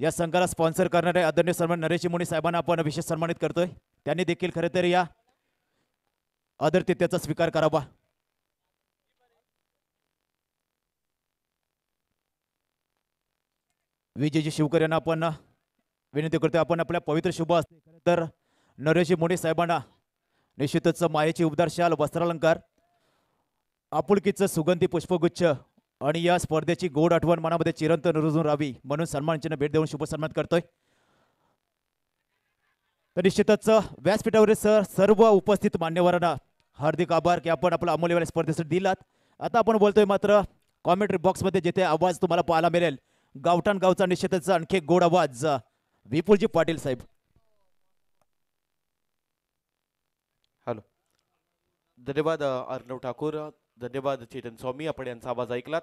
या संघाला स्पॉन्सर करणारे आदरणीय सन्मान नरेश मुनी साहेबांना आपण विशेष सन्मानित करतोय। त्यांनी देखील खरे तर या आदरातिथ्याचा स्वीकार करावा। विजयजी शिवकर यांना आपण विनंती करतोय, आपण आपल्या पवित्र शुभ असते खरे तर नरेश मुनी साहेबांना निश्चितच मायेची उबदार शाल, वस्त्रालंकार, आपुलकीचं सुगंधी पुष्पगुच्छ आणि या स्पर्धेची गोड आठवण मनामध्ये चिरंतन रुजून राहावी म्हणून सन्मानाची भेट देऊन शुभ सन्मान करतोय। तर निश्चितच व्यासपीठावरील सर्व उपस्थित मान्यवरांना हार्दिक आभार की आपण आपला अमूल्य वेळ स्पर्धेसाठी दिलात। आता आपण बोलतोय मात्र कॉमेंट्री बॉक्स मध्ये जिथे आवाज तुम्हाला पाहायला मिळेल गावठाण गावचा निश्चितच आणखी गोड आवाज विपुलजी पाटील साहेब। हॅलो, धन्यवाद अर्णव ठाकूर, धन्यवाद चेतन स्वामी, आपण यांचा आवाज ऐकलात।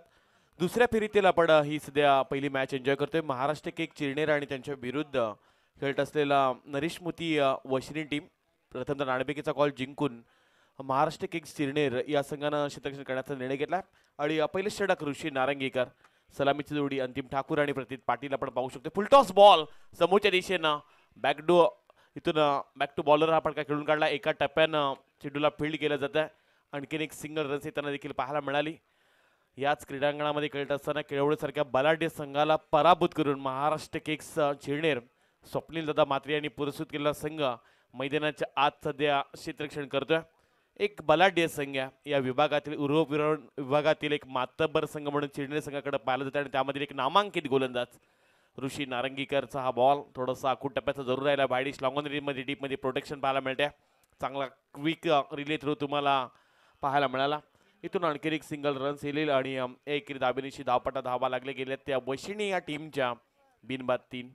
दुसऱ्या फेरीतील आपण ही सध्या पहिली मॅच एन्जॉय करतोय। महाराष्ट्र केक चिरनेर आणि त्यांच्या विरुद्ध खेळत असलेला नरेश मोती वशिनी टीम प्रथमतः नाणेफेकीचा कॉल जिंकून महाराष्ट्र केक चिरनेर या संघानं क्षेत्ररक्षण करण्याचा निर्णय घेतला आणि पहिले षटक ऋषी नारंगीकर, सलामीची जोडी अंतिम ठाकूर आणि प्रतीत पाटील आपण पाहू शकतो। फुलटॉस बॉल समोरच्या दिशेनं बॅकडो इथून बॅक टू बॉलर आपण काय खेळून काढला। एका टप्प्यानं चेंडूला फील्ड केलं जातं। आणखीन एक सिंगल रन्स येताना देखील पाहायला मिळाली। याच क्रीडांगणामध्ये खेळत असताना केळवडेसारख्या बलाढ्य संघाला पराभूत करून महाराष्ट्र केक्स चिरनेर, स्वप्नील दादा मात्रे यांनी पुरस्कृत केलेला संघ मैदानाच्या आत सध्या क्षेत्ररक्षण करतोय। एक बलाढ्य संघ या विभागातील विभागातील एक मातब्बर संघ म्हणून चिरनेर संघाकडे पाहिलं जातं आणि त्यामध्ये एक नामांकित गोलंदाज ऋषी नारंगीकरचा हा बॉल थोडासा आखूड टप्प्याचा जरूर राहिला। बायडिश लॉंग ऑन मध्ये डीप मध्ये प्रोटेक्शन पाहायला मिळते। चांगला क्विक रिले थ्रू तुम्हाला पाहायला मिळाला। इथून आणखी एक सिंगल रन्स येईल आणि एक दाबेनीशी धावपटा धावा लागले गेले त्या वशिनी या टीमच्या बिनबाद 3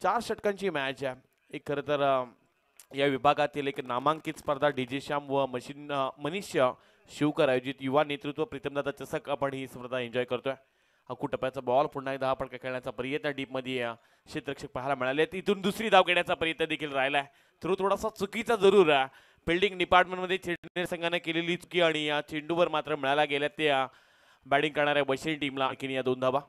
4 षटकांची मॅच आहे। एक खरं तर या विभागातील एक नामांकित स्पर्धा डीजे श्याम व मनीष शिवकर आयोजित युवा नेतृत्व प्रीतमदादा चषक आपण ही स्पर्धा एन्जॉय करतोय। आखूड टप्प्याचा बॉल पुन्हा एकदा फटका खेळण्याचा प्रयत्न डीप मध्ये क्षेत्ररक्षक पाहायला मिळाले। इथून दुसरी धाव घेण्याचा प्रयत्न देखील राहिलाय। थ्रू थोडासा चुकीचा जरूर फिल्डिंग डिपार्टमेंट मध्ये चिरनेर संघाने केलेली चुकी आणि या चेंडूवर मात्र मिळाला गेल्या त्या बॅटिंग करणाऱ्या वशिनी टीमला आणखीन या 2 धावा।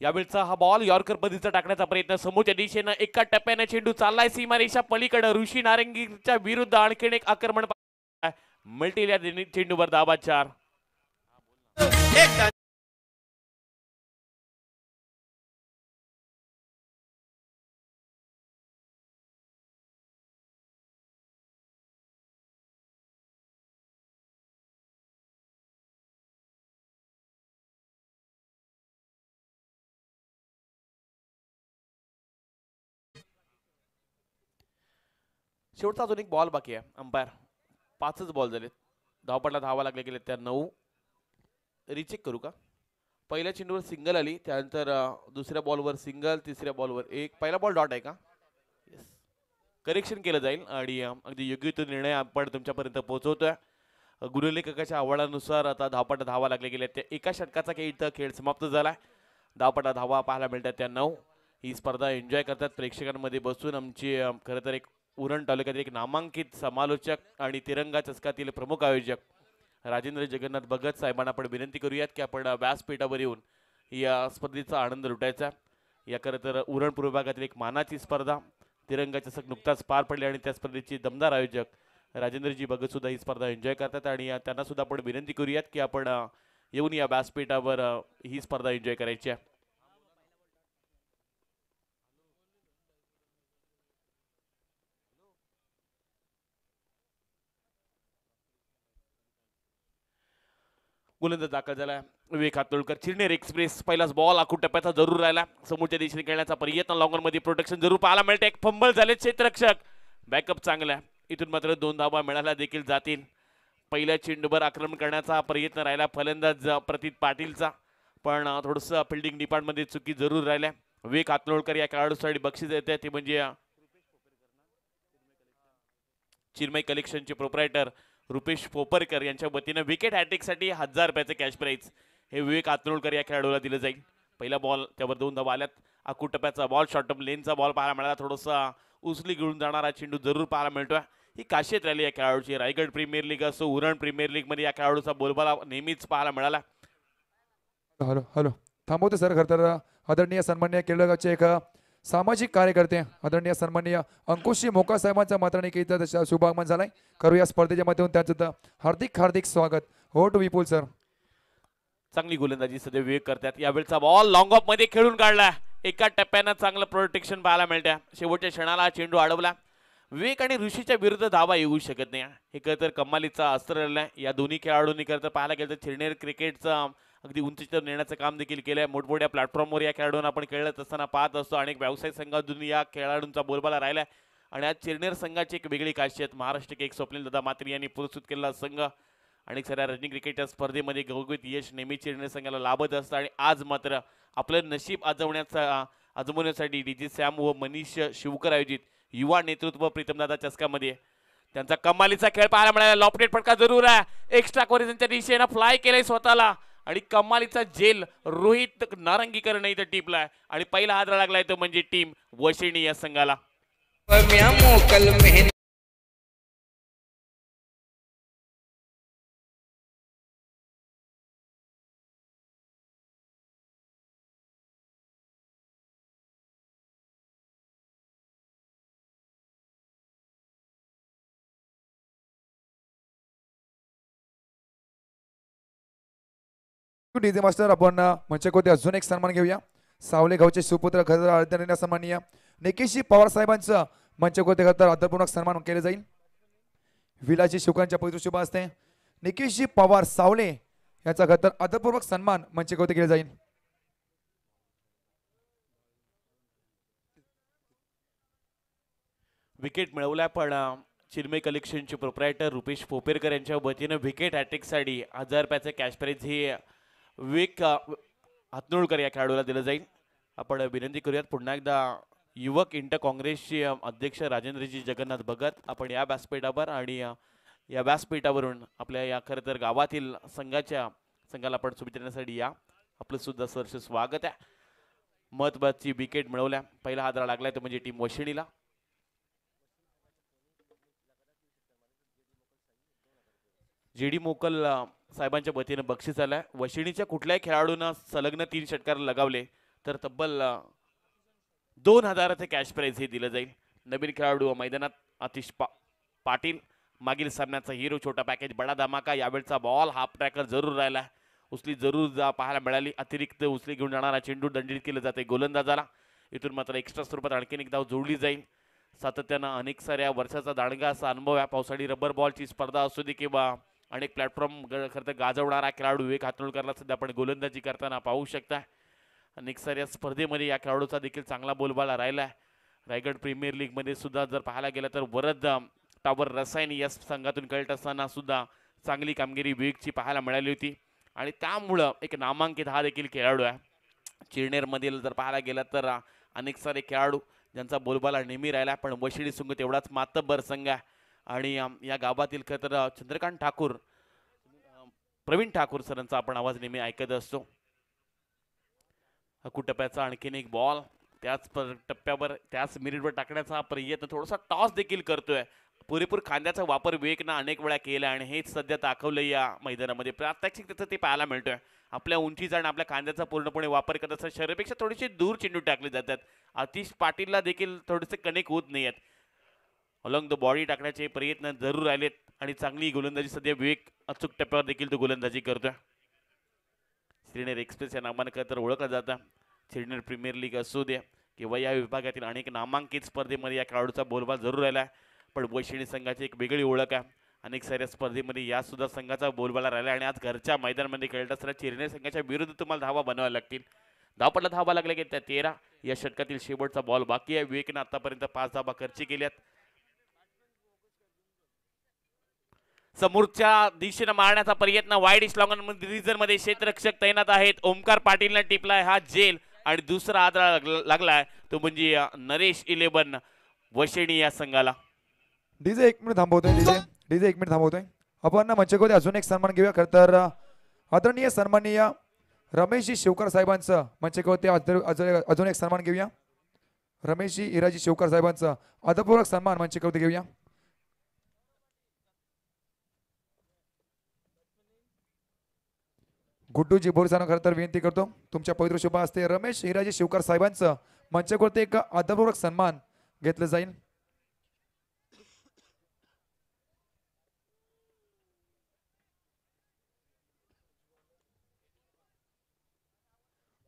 यावेळचा हा बॉल यॉर्कर पद्धतीचा टाकण्याचा प्रयत्न समोरच्या दिशेनं एका टप्प्याने चेंडू चाललाय सीमारेषा पलीकडे ऋषी नारंगीच्या विरुद्ध आणखीन एक आक्रमण मिळतील या चेंडूवर धावा 4। शेवटचा अजून एक बॉल बाकी आहे। अंपायर 5च बॉल झालेत। धावपटला धावा लागले गेले त्या 9। रिचेक करू का? पहिल्या चेंडूवर सिंगल आली, त्यानंतर दुसऱ्या बॉलवर सिंगल, तिसऱ्या बॉलवर एक, पहिला बॉल डॉट आहे का? येस, करेक्शन केलं जाईल आणि अगदी योग्य तो निर्णय आपण तुमच्यापर्यंत पोहोचवतोय। गुरुलेखकाच्या आवडानुसार आता धावपटा धावा लागले गेले त्या एका षटकाचा खेळ समाप्त झालाय। धावपटा धावा पाहायला मिळतात त्या 9। ही स्पर्धा एन्जॉय करतात प्रेक्षकांमध्ये बसून आमची खरं तर एक उरण तालुक्यातील एक नामांकित समालोचक आणि तिरंगा चषकातील प्रमुख आयोजक राजेंद्र जगन्नाथ भगत साहेबांना आपण विनंती करूयात की आपण व्यासपीठावर येऊन या स्पर्धेचा आनंद लुटायचा। या खरं तर उरण पूर्व भागातील एक मानाची स्पर्धा तिरंगा चषक नुकताच पार पडले आणि त्या स्पर्धेचे दमदार आयोजक राजेंद्रजी भगत सुद्धा ही स्पर्धा एन्जॉय करतात आणि त्यांना सुद्धा आपण विनंती करूयात की आपण येऊन या व्यासपीठावर ही स्पर्धा एन्जॉय करायची आहे। गोलंदाज दाखल झाला विवेक हातोळकर। चिरनेर एक्सप्रेस पहिलाच बॉल आखूड टप्प्याचा जरूर राहिला। समोरच्या दिशेने खेळण्याचा प्रयत्न, लॉंगर मध्ये प्रोटेक्शन जरूर पाहायला मिळते। एक फंबल झाले क्षेत्ररक्षक, बॅकअप चांगला। इथून मात्र 2 धावा मिळाल्या देखील जातील। पहिल्या चेंडूवर आक्रमण करण्याचा प्रयत्न राहिला फलंदाज प्रतीत पाटीलचा, पण थोडंसं फिल्डिंग डिपार्टमेंटमध्ये चुकी जरूर राहिल्या। विवेक हातोळकर या खेळाडूसाठी बक्षीस येते ते म्हणजे चिन्मय कलेक्शनचे प्रोप्रायटर रुपेश पोपरकर यांच्या वतीनं विकेट हॅट्रिकसाठी 1000 रुपयाचे कॅश प्राईज हे विवेक आतनोळकर या खेळाडूला दिलं जाईल. पहिला बॉल त्यावर 2 धावा आल्यात. आखूड टप्प्याचा बॉल शॉर्ट टर्म लेनचा बॉल पाहायला मिळाला. थोडासा उचली घेऊन जाणारा चेंडू जरूर पाहायला मिळतोय. ही खासियत राहिली या खेळाडूची. रायगड प्रीमियर लीग असो उरण प्रीमियर लीग मध्ये या खेळाडूचा बोलबाला नेहमीच पाहायला मिळाला. हॅलो हॅलो थांबवते सर. खरं तर आदरणीय सन्माननीय केळगावचे एक सामाजिक कार्यकर्ते आदरणीय सन्माननीय अंकुशजी मोका साहेबांचा मात्र निकेतन शुभागमन झालाय. करूया स्पर्धेच्या माध्यमातून त्यांचं हार्दिक हार्दिक स्वागत. हो टू विपुल सर. चांगली गोलंदाजी सध्या विवेक करतात. यावेळचा बॉल लॉंग ऑफ मध्ये खेळून काढला. एका टप्प्यानं चांगलं प्रोटेक्शन पाहायला मिळतं. शेवटच्या क्षणाला चेंडू अडवला. विवेक आणि ऋषीच्या विरुद्ध धावा येऊ शकत नाही. हे तर कमालीचा अस्त्र राहिलाय या दोन्ही खेळाडूंनी. करता पाहायला गेलं तर चिरनेर क्रिकेटचं अगदी उंचीवर नेण्याचं काम देखील केलंय. मोठमोठ्या प्लॅटफॉर्मवर या खेळाडूंना आपण खेळत असताना पाहत असतो. अनेक व्यावसायिक संघातून या खेळाडूंचा बोलबाला राहिलाय. आणि आज चिरनेर संघाची एक वेगळी खासियत महाराष्ट्र केक स्वप्नील दादा मात्री यांनी पुरस्कृत केलेला संघ. आणि सगळ्या रणजी क्रिकेटच्या स्पर्धेमध्ये घवघवीत यश नेहमी चिरनेर संघाला लाभत असतं. आणि आज मात्र आपलं नशीब आजमवण्यासाठी डीजे सॅम व मनीष शिवकर आयोजित युवा नेतृत्व प्रीतमदादा चस्कामध्ये त्यांचा कमालीचा खेळ पाहायला मिळाला. लॉफ्टेड फटका जरूर आहे. एक्स्ट्रा कोरिजनच्या दिशेनं फ्लाय केलंय स्वतःला. आणि कमालीचा जेल रोहित नारंगीकर नाही तर टिपलाय. आणि पहिला हादरा लागलाय तो म्हणजे टीम वशिणी या संघाला. डीजे मास्टर आपण मंचावरती अजून एक सन्मान घेऊया. सावले गावचे सुपुत्र खरं आदरणीय सन्माननीय निकेशजी पवार साहेबांचं मंचावरती खरं आदरपूर्वक सन्मान केले जाईल. विलाजी शुकांच्या पवित्र शुभ असते निकेशजी पवार सावले याचा खरं आदरपूर्वक सन्मान मंचावरती केले जाईल. विकेट मिळवल्या पण चिन्मय कलेक्शनचे प्रोप्रायटर रुपेश पोपेरकर यांच्या वतीनं विकेट हॅट्रिकसाठी 1000 रुपयाचे कॅश प्राईज हे विवेक हातनोळकर या खेळाडूला दिलं जाईल. आपण विनंती करूयात पुन्हा एकदा युवक इंटर काँग्रेसचे अध्यक्ष राजेंद्रजी जगन्नाथ भगत आपण या व्यासपीठावर आणि या व्यासपीठावरून आपल्या या खरं तर गावातील संघाला आपण शुभेच्छा देण्यासाठी या. आपलं सुद्धा सरस स्वागत आहे. महत्वाची विकेट मिळवल्या. पहिला हादरा लागलाय तो म्हणजे टीम वशिणीला. जेडी मोकल साहेबांच्या वतीनं बक्षीस आलंय. वशिणीच्या कुठल्याही खेळाडूंना संलग्न 3 षटकार लगावले तर तब्बल 2000चे कॅश प्राईज हे दिलं जाईल. नवीन खेळाडू मैदानात आतिश पाटील मागील सामन्याचा हिरो. छोटा पॅकेज बडा धमाका. यावेळचा बॉल हाफ ट्रॅकर जरूर राहिला. उचली जरूर पाहायला मिळाली. अतिरिक्त उचली घेऊन जाणारा चेंडू दंडित केलं जाते गोलंदाजाला. इथून मात्र एक्स्ट्रा स्वरूपात आणखीन एक धाव जोडली जाईल. सातत्यानं अनेक साऱ्या वर्षाचा दांडगा असा अनुभव आहे. पावसाळी रबर बॉलची स्पर्धा असू दे किंवा अनेक प्लॅटफॉर्म खरं तर गाजवणारा खेळाडू विवेक हातनोळकरला सध्या आपण गोलंदाजी करताना पाहू शकता. अनेक साऱ्या स्पर्धेमध्ये या खेळाडूचा देखील चांगला बोलबाला राहिला आहे. रायगड प्रीमियर लीगमध्ये सुद्धा जर पाहायला गेलं तर वरद टावर रसायनी या संघातून खेळत असताना सुद्धा चांगली कामगिरी विवेकची पाहायला मिळाली होती. आणि त्यामुळं एक नामांकित हा देखील खेळाडू आहे. चिरनेरमधील जर पाहायला गेलं तर अनेक सारे खेळाडू ज्यांचा बोलबाला नेहमी राहिला. पण वशिणी संघ तेवढाच मातब्बर संघ आहे. आणि या गावातील खरं तर चंद्रकांत ठाकूर प्रवीण ठाकूर सरांचा आपण आवाज नेहमी ऐकत असतो. टप्प्याचा आणखीन एक बॉल त्याच टप्प्यावर त्याच मिनिटवर टाकण्याचा प्रयत्न. थोडासा टॉस देखील करतोय. पुरेपूर खांद्याचा वापर विवेकनं अनेक वेळा केला आणि हेच सध्या दाखवलं या मैदानामध्ये. प्रात्यक्षिक त्याचं ते पाहायला मिळतोय. आपल्या उंचीचा आणि आपल्या खांद्याचा पूर्णपणे वापर करत असतात. शरीरापेक्षा थोडेसे दूर चेंडू टाकले जातात. आतिश पाटीलला देखील थोडेसे कनेक्ट होत नाही आहेत. अलॉंग द बॉडी टाकण्याचे प्रयत्न जरूर राहिलेत. आणि चांगली गोलंदाजी सध्या विवेक अचूक टप्प्यावर देखील तो गोलंदाजी करतोय. श्रीनेर एक्सप्रेस या नामानं तर ओळखलं जातं. श्रीनेर प्रीमियर लीग असू द्या किंवा या विभागातील अनेक नामांकित स्पर्धेमध्ये या खेळाडूचा बोलबाल जरूर राहिला. पण वशिणी संघाची एक वेगळी ओळख आहे. अनेक साऱ्या स्पर्धेमध्ये या सुद्धा संघाचा बोलबाला राहिला. आणि आज घरच्या मैदानामध्ये खेळत असताना चिरनेर संघाच्या विरुद्ध तुम्हाला धावा बनवाव्या लागतील. धावपटला धावा लागल्या की त्या 13 या षटकातील शेवटचा बॉल बाकी आहे. विवेकनं आतापर्यंत 5 धावा खर्ची केल्यात. समोरच्या दिशेने मारण्याचा प्रयत्न. वाईड इस्लॉंगन रिझन मध्ये क्षेत्ररक्षक तैनात आहेत. ओमकार पाटीलने टिपलाय हा जेल. आणि दुसरा आदरा लागलाय तो म्हणजे नरेश 11 वशिणी या संघाला. डीजे 1 मिनिट थांबवतोय. डीजे 1 मिनिट थांबवतोय. आपण मंचकोते अजून एक सन्मान घेऊया. खरं तर आदरणीय सन्माननीय रमेशजी शिवकर साहेबांचं मंचकोते अजून एक सन्मान घेऊया. रमेशजी इराजी शिवकर साहेबांचं आदरपूर्वक सन्मान मंचकोते घेऊया. गुड्डूजी बोरसानं खरं तर विनंती करतो तुमच्या पवित्र शुभ हस्ते रमेश हिराजी शिवकर साहेबांचं मंचकोते एक आदरपूर्वक सन्मान घेतलं जाईल.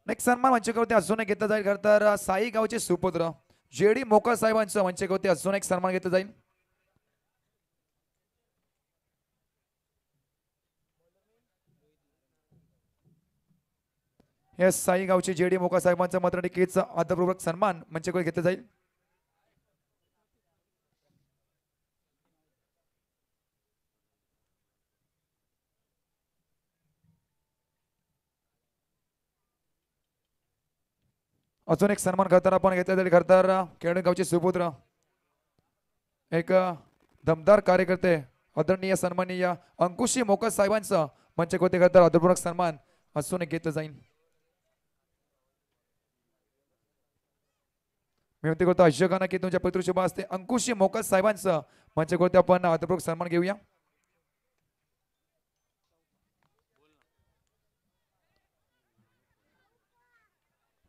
नेक्स्ट सन्मान मंचकोते अजून एक घेतला जाईल. खरं तर साई गावचे सुपुत्र जेडी मोकर साहेबांचं मंचकोते अजून एक सन्मान घेतला जाईल. हे साई गावचे जेडी मोका साहेबांचा मात्र नक्कीच आदरपूर्वक सन्मान मंचकोते घेतला जाईल. अजून एक सन्मान करताना आपण घेतला जाईल. खरं तर केळवे गावचे सुपुत्र एक दमदार कार्यकर्ते आदरणीय सन्माननीय अंकुशी मोकत साहेबांचं मंचकोते खरं तर आदरपूर्वक सन्मान अजून एक घेतलं जाईल. मी म्हणते करतो अशोकांना की तुमच्या पवित्र शुभ असते अंकुशी मोकत साहेबांचं मंचकोते आपण आदरपूर्वक सन्मान घेऊया.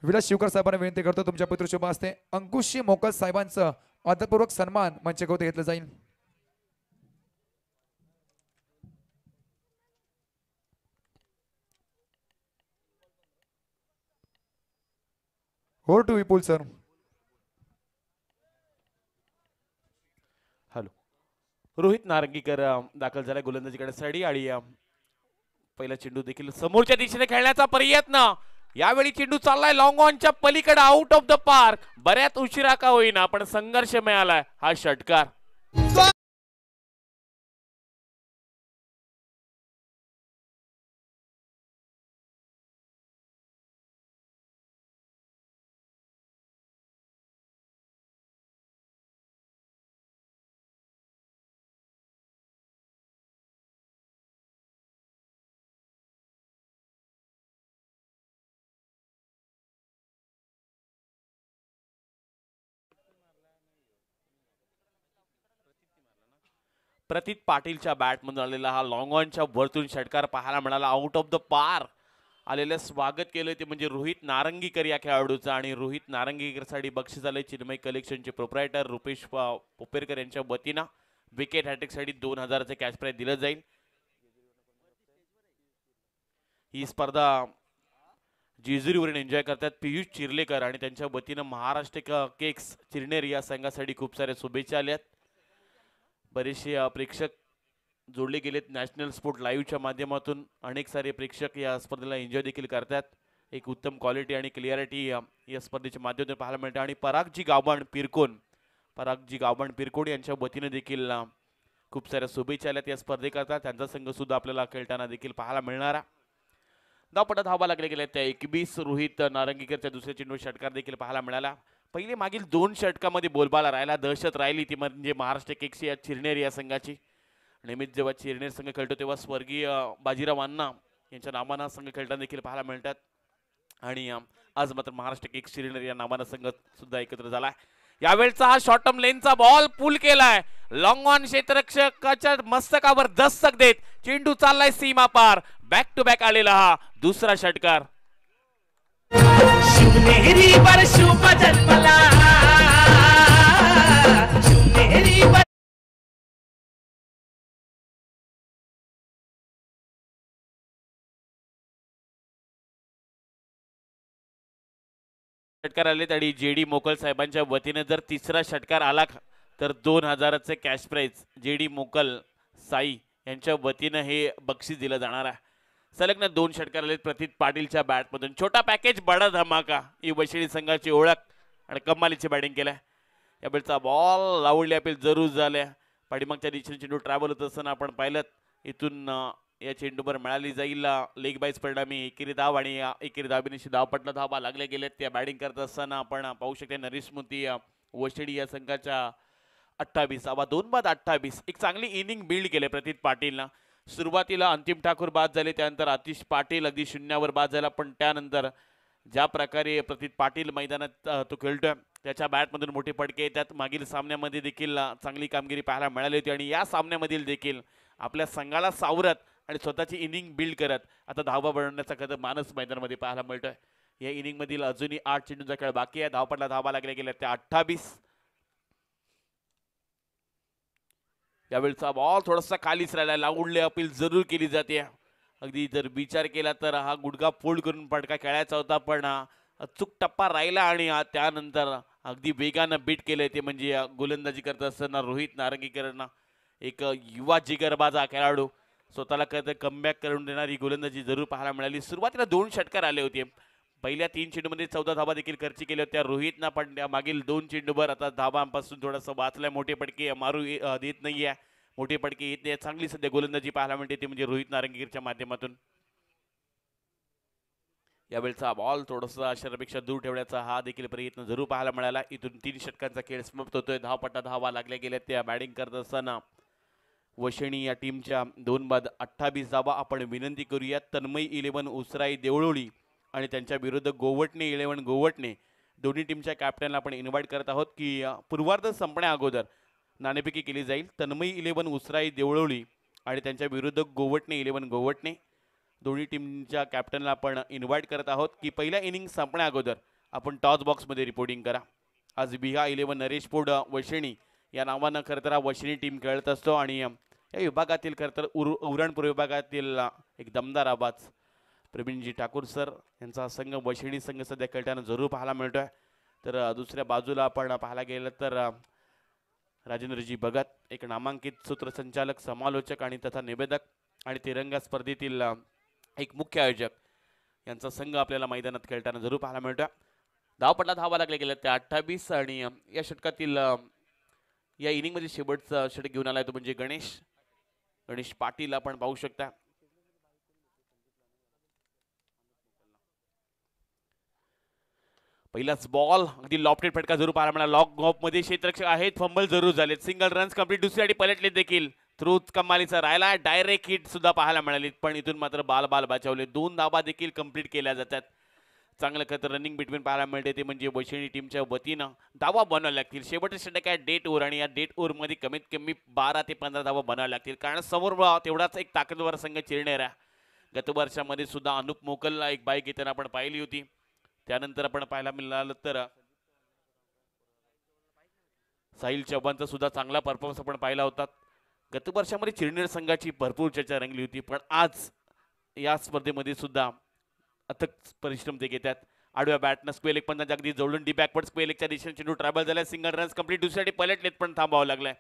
विलास शिवकर साहेबांना विनंती करतो तुमच्या पवित्र शुभ असते अंकुशी मोकत साहेबांचं आदरपूर्वक सन्मान मंचकोते घेतलं जाईल. Over to Vipul sir. Hello. Rohit Narangikar दाखल झालाय गोलंदाजीकडे साठी आणि पहिला चेंडू देखील समोरच्या दिशेने खेळण्याचा प्रयत्न. यावेळी चेंडू चाललाय लॉंग ऑनच्या पलीकडे आउट ऑफ द पार्क. बऱ्याच उशिरा का होईना पण संघर्ष मिळालाय हा षटकार. प्रतीत पाटीलच्या बॅटमधून आलेला हा लॉंग ऑनच्या वरतून षटकार पाहायला मिळाला. आउट ऑफ द पार आलेलं स्वागत केलं ते म्हणजे रोहित नारंगीकर या खेळाडूचं. आणि रोहित नारंगीकरसाठी बक्षीस आले चिन्मय कलेक्शनचे प्रोप्रायटर रुपेश पोपेरकर यांच्या वतीनं. विकेट हॅट्रिकसाठी 2000चे कॅश प्राइज दिलं जाईल. ही स्पर्धा जेजुरीवरून एन्जॉय करतात पियुष चिर्लेकर आणि त्यांच्या वतीनं महाराष्ट्र केक्स चिरनेर या संघासाठी खूप साऱ्या शुभेच्छा आल्यात. बरेचसे प्रेक्षक जोडले गेलेत नॅशनल स्पोर्ट लाईव्हच्या माध्यमातून. अनेक सारे प्रेक्षक या स्पर्धेला एन्जॉय देखील करतात. एक उत्तम क्वालिटी आणि क्लिअरिटी या स्पर्धेच्या माध्यमातून पाहायला मिळते. आणि परागजी गावबण पिरकोड यांच्या वतीने देखील खूप साऱ्या शुभेच्छा आल्यात या स्पर्धेकरता. त्यांचा संघ सुद्धा आपल्याला खेळताना देखील पाहायला मिळणार. धावपटात धावा लागले गेल्या त्या 21. रोहित नारंगीकरच्या दुसऱ्या चेंडू षटकार देखील पाहायला मिळाला. पहिले मागील 2 षटकामध्ये बोलबाला राहिला. दहशत राहिली ती म्हणजे महाराष्ट्र केक्स या चिरनेर या संघाची. नेहमीच जेव्हा चिरनेर संघ खेळतो तेव्हा स्वर्गीय बाजीराव अण्णा यांच्या नावानं संघ खेळताना देखील पाहायला मिळतात. आणि आज मात्र महाराष्ट्र केक्स चिरनेर या नावानं संघ सुद्धा एकत्र झालाय. यावेळचा हा शॉर्ट टर्म लेनचा बॉल पुल केलाय. लॉंग ऑन क्षेत्ररक्षकाच्या मस्तकावर दस्तक देत चेंडू चाललाय सीमा पार. बॅक टू बॅक आलेला हा दुसरा षटकार. शिवनेरीवर शुभ जन्मला शिवनेरीवर षटकार आले आणि जेडी मोकल साहेबांच्या वतीने जर तिसरा षटकार आला तर 2000चे कॅश प्राइज जेडी मोकल साई यांच्या वतीने हे बक्षीस दिलं जाणार आहे. सलग 2 षटकार आले प्रतीत पाटीलच्या बॅटमधून. छोटा पॅकेज बडा धमाका ही वैशाली संघाची ओळख आणि कमालीची बॅटिंग केलाय. यावेळचा बॉल लावली अपील जरूर झाल्या. पाठीमागच्या दिशेने चेंडू ट्रॅव्हल होत असताना आपण पाहिलं इथून या चेंडूवर मिळाली जाईल लेग बाईज परिणामी एकेरी धाव आणि एकेरी धावेनिशी धावपटला धावा लागले गेलेत. त्या बॅटिंग करत असताना आपण पाहू शकते नरेश मोती वैशाली या संघाच्या 28 धावा, 2 बाद 28. एक चांगली इनिंग बिल्ड केले प्रतीत पाटीलनं. सुरुवातीला अंतिम ठाकूर बाद झाले, त्यानंतर आतिश पाटील अगदी शून्यावर बाद झाला, पण त्यानंतर ज्या प्रकारे प्रतीत पाटील मैदानात तो खेळतोय त्याच्या बॅटमधून मोठे फटके, त्यात मागील सामन्यामध्ये देखील चांगली कामगिरी पाहायला मिळाली होती आणि या सामन्यामधील देखील आपल्या संघाला सावरत आणि स्वतःची इनिंग बिल्ड करत आता धावा बनवण्याचा कदम मानस मैदानामध्ये पाहायला मिळतोय. या इनिंग मधील अजूनही 8 चेंडूंचा खेळ बाकी आहे. धावपटला धावा लागल्या गेल्या त्या 28. यावेळचा बॉल थोडासा खालीच राहिला, लाऊडले अपील जरूर केली जाते. अगदी जर विचार केला तर हा गुडघा फोल्ड करून फटका खेळायचा होता, पण अचूक टप्पा राहिला आणि त्यानंतर अगदी वेगानं बीट केलंय ते म्हणजे गोलंदाजी करत असताना रोहित नारंगीकरांना. एक युवा जिगरबाज खेळाडू स्वतःला कमबॅक करून देणारी गोलंदाजी जरूर पाहायला मिळाली. सुरुवातीला 2 षटकार आले होते. पहिल्या 3 चेंडूमध्ये 14 धावा देखील खर्च केल्या होत्या रोहितनं, पण त्या मागील 2 चेंडूवर आता धावांपासून थोडंसं वाचलंय. मोठे पटके मारू देत नाहीये, मोठे पटके येत नाही. चांगली सध्या गोलंदाजी पाहायला मिळते ते म्हणजे रोहित नारंगीरच्या माध्यमातून. यावेळचा बॉल थोडासा शरीरापेक्षा दूर ठेवण्याचा हा देखील प्रयत्न जरूर पाहायला मिळाला. इथून 3 षटकांचा खेळ समाप्त होतोय. धावपट्टा धावा लागल्या गेल्या त्या बॅटिंग करत असताना वशिणी या टीमच्या 2 बाद 28 धावा. आपण विनंती करूया तन्मय 11 उसराई देवळोली आणि त्यांच्या विरुद्ध गोवटणे 11 गोवटणे दोन्ही टीमच्या कॅप्टनला आपण इन्व्हाइट करत आहोत की पूर्वार्ध संपण्या अगोदर नाणेफेकी केली जाईल. तन्मय 11 उसराई देवळोली आणि त्यांच्या विरुद्ध गोवटणे 11 गोवटणे दोन्ही टीमच्या कॅप्टनला आपण इन्व्हाइट करत आहोत की पहिल्या इनिंग संपण्या अगोदर आपण टॉस बॉक्समध्ये रिपोर्टिंग करा. आज बिहा 11 नरेश पोड वशिणी या नावानं खरं तर वशिणी टीम खेळत असतो आणि या विभागातील खरं तर उरणपूर विभागातील एक दमदार आवाज प्रवीणजी ठाकूर सर यांचा संघ वशिणी संघ सध्या खेळताना जरूर पाहायला मिळतोय. तर दुसऱ्या बाजूला आपण पाहायला गेलं तर राजेंद्रजी भगत एक नामांकित सूत्रसंचालक, समालोचक आणि तथा निवेदक आणि तिरंगा स्पर्धेतील एक मुख्य आयोजक यांचा संघ आपल्याला मैदानात खेळताना जरूर पाहायला मिळतोय. धावपटला धावा लागल्या गेल्या त्या 28 आणि या षटकातील या इनिंगमध्ये शेवटचा षटक घेऊन आलाय तो म्हणजे गणेश पाटील. आपण पाहू शकता पहिलाच बॉल अगदी लॉफ्टेड फटका जरूर पाहायला मिळाला. लॉक ऑफ मध्ये क्षेत्ररक्षक आहेत, फंबल जरूर झालेत, सिंगल रन्स कंप्लीट, दुसरी पलटले देखील. थ्रूच कमालीचा राहिला, डायरेक्ट हिट सुद्धा पाहायला मिळाली, पण इथून मात्र बाल बचावले. 2 धावा देखील कंप्लीट केल्या जातात. चांगलं खतर रनिंग बिटवीन पाहायला मिळते ते म्हणजे वशिणी टीमच्या वतीनं धावा बनवायला लागतील. शेवटचे षटक आहे डेट ओव्हर आणि या डेट ओव्हर मध्ये कमीत कमी 12 ते 15 धावा बनवायला लागतील, कारण समोर तेवढाच एक ताकदवर संघ चिरणारा. गत वर्षामध्ये सुद्धा अनुप मोकलला एक बाईक येताना आपण पाहिली होती. त्यानंतर आपण पाहायला मिळालं तर साहिल चव्हाणचा सुद्धा चांगला परफॉर्मन्स आपण पाहिला होता. गत वर्षामध्ये चिरनेर संघाची भरपूर चर्चा रंगली होती, पण आज या स्पर्धेमध्ये सुद्धा अथक परिश्रम ते घेतात. आडव्या बॅटनं स्क्वेअर लेग पण अगदी जवळून डी बॅकवर्ड स्क्वेअर लेगच्या दिशेने चेंडू ट्रॅव्हल झाला, सिंगल रन्स कंप्लीट, दुसऱ्यासाठी पलटलेत पण थांबावं लागलाय.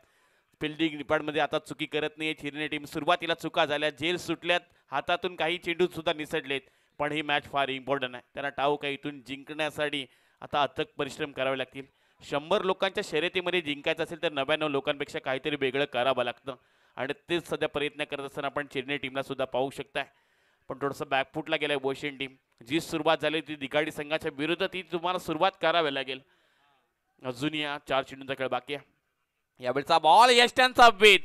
फिल्डिंग डिपार्टमेंटमध्ये आता चुकी करत नाहीये चिरणे टीम. सुरुवातीला चुका झाल्या, जेल सुटल्यात, हातातून काही चेंडू सुद्धा निसटलेत, पण ही मॅच फार इम्पॉर्टंट आहे. त्यांना ठाऊक आहे इथून जिंकण्यासाठी आता अथक परिश्रम करावे लागतील. 100 लोकांच्या शर्यतीमध्ये जिंकायचं असेल तर 99 लोकांपेक्षा काहीतरी वेगळं करावं लागतं आणि तेच सध्या प्रयत्न करत असताना आपण चिरणे टीमला सुद्धा पाहू शकताय. पण थोडंसं बॅकफुटला गेलाय वशिणी टीम. जी सुरुवात झाली ती दिगाडी संघाच्या विरुद्ध ती तुम्हाला सुरुवात करावी लागेल. अजून या 4 चेंडूंचा खेळ बाकी आहे. यावेळचा बॉल यष्ट्यांचा वेध,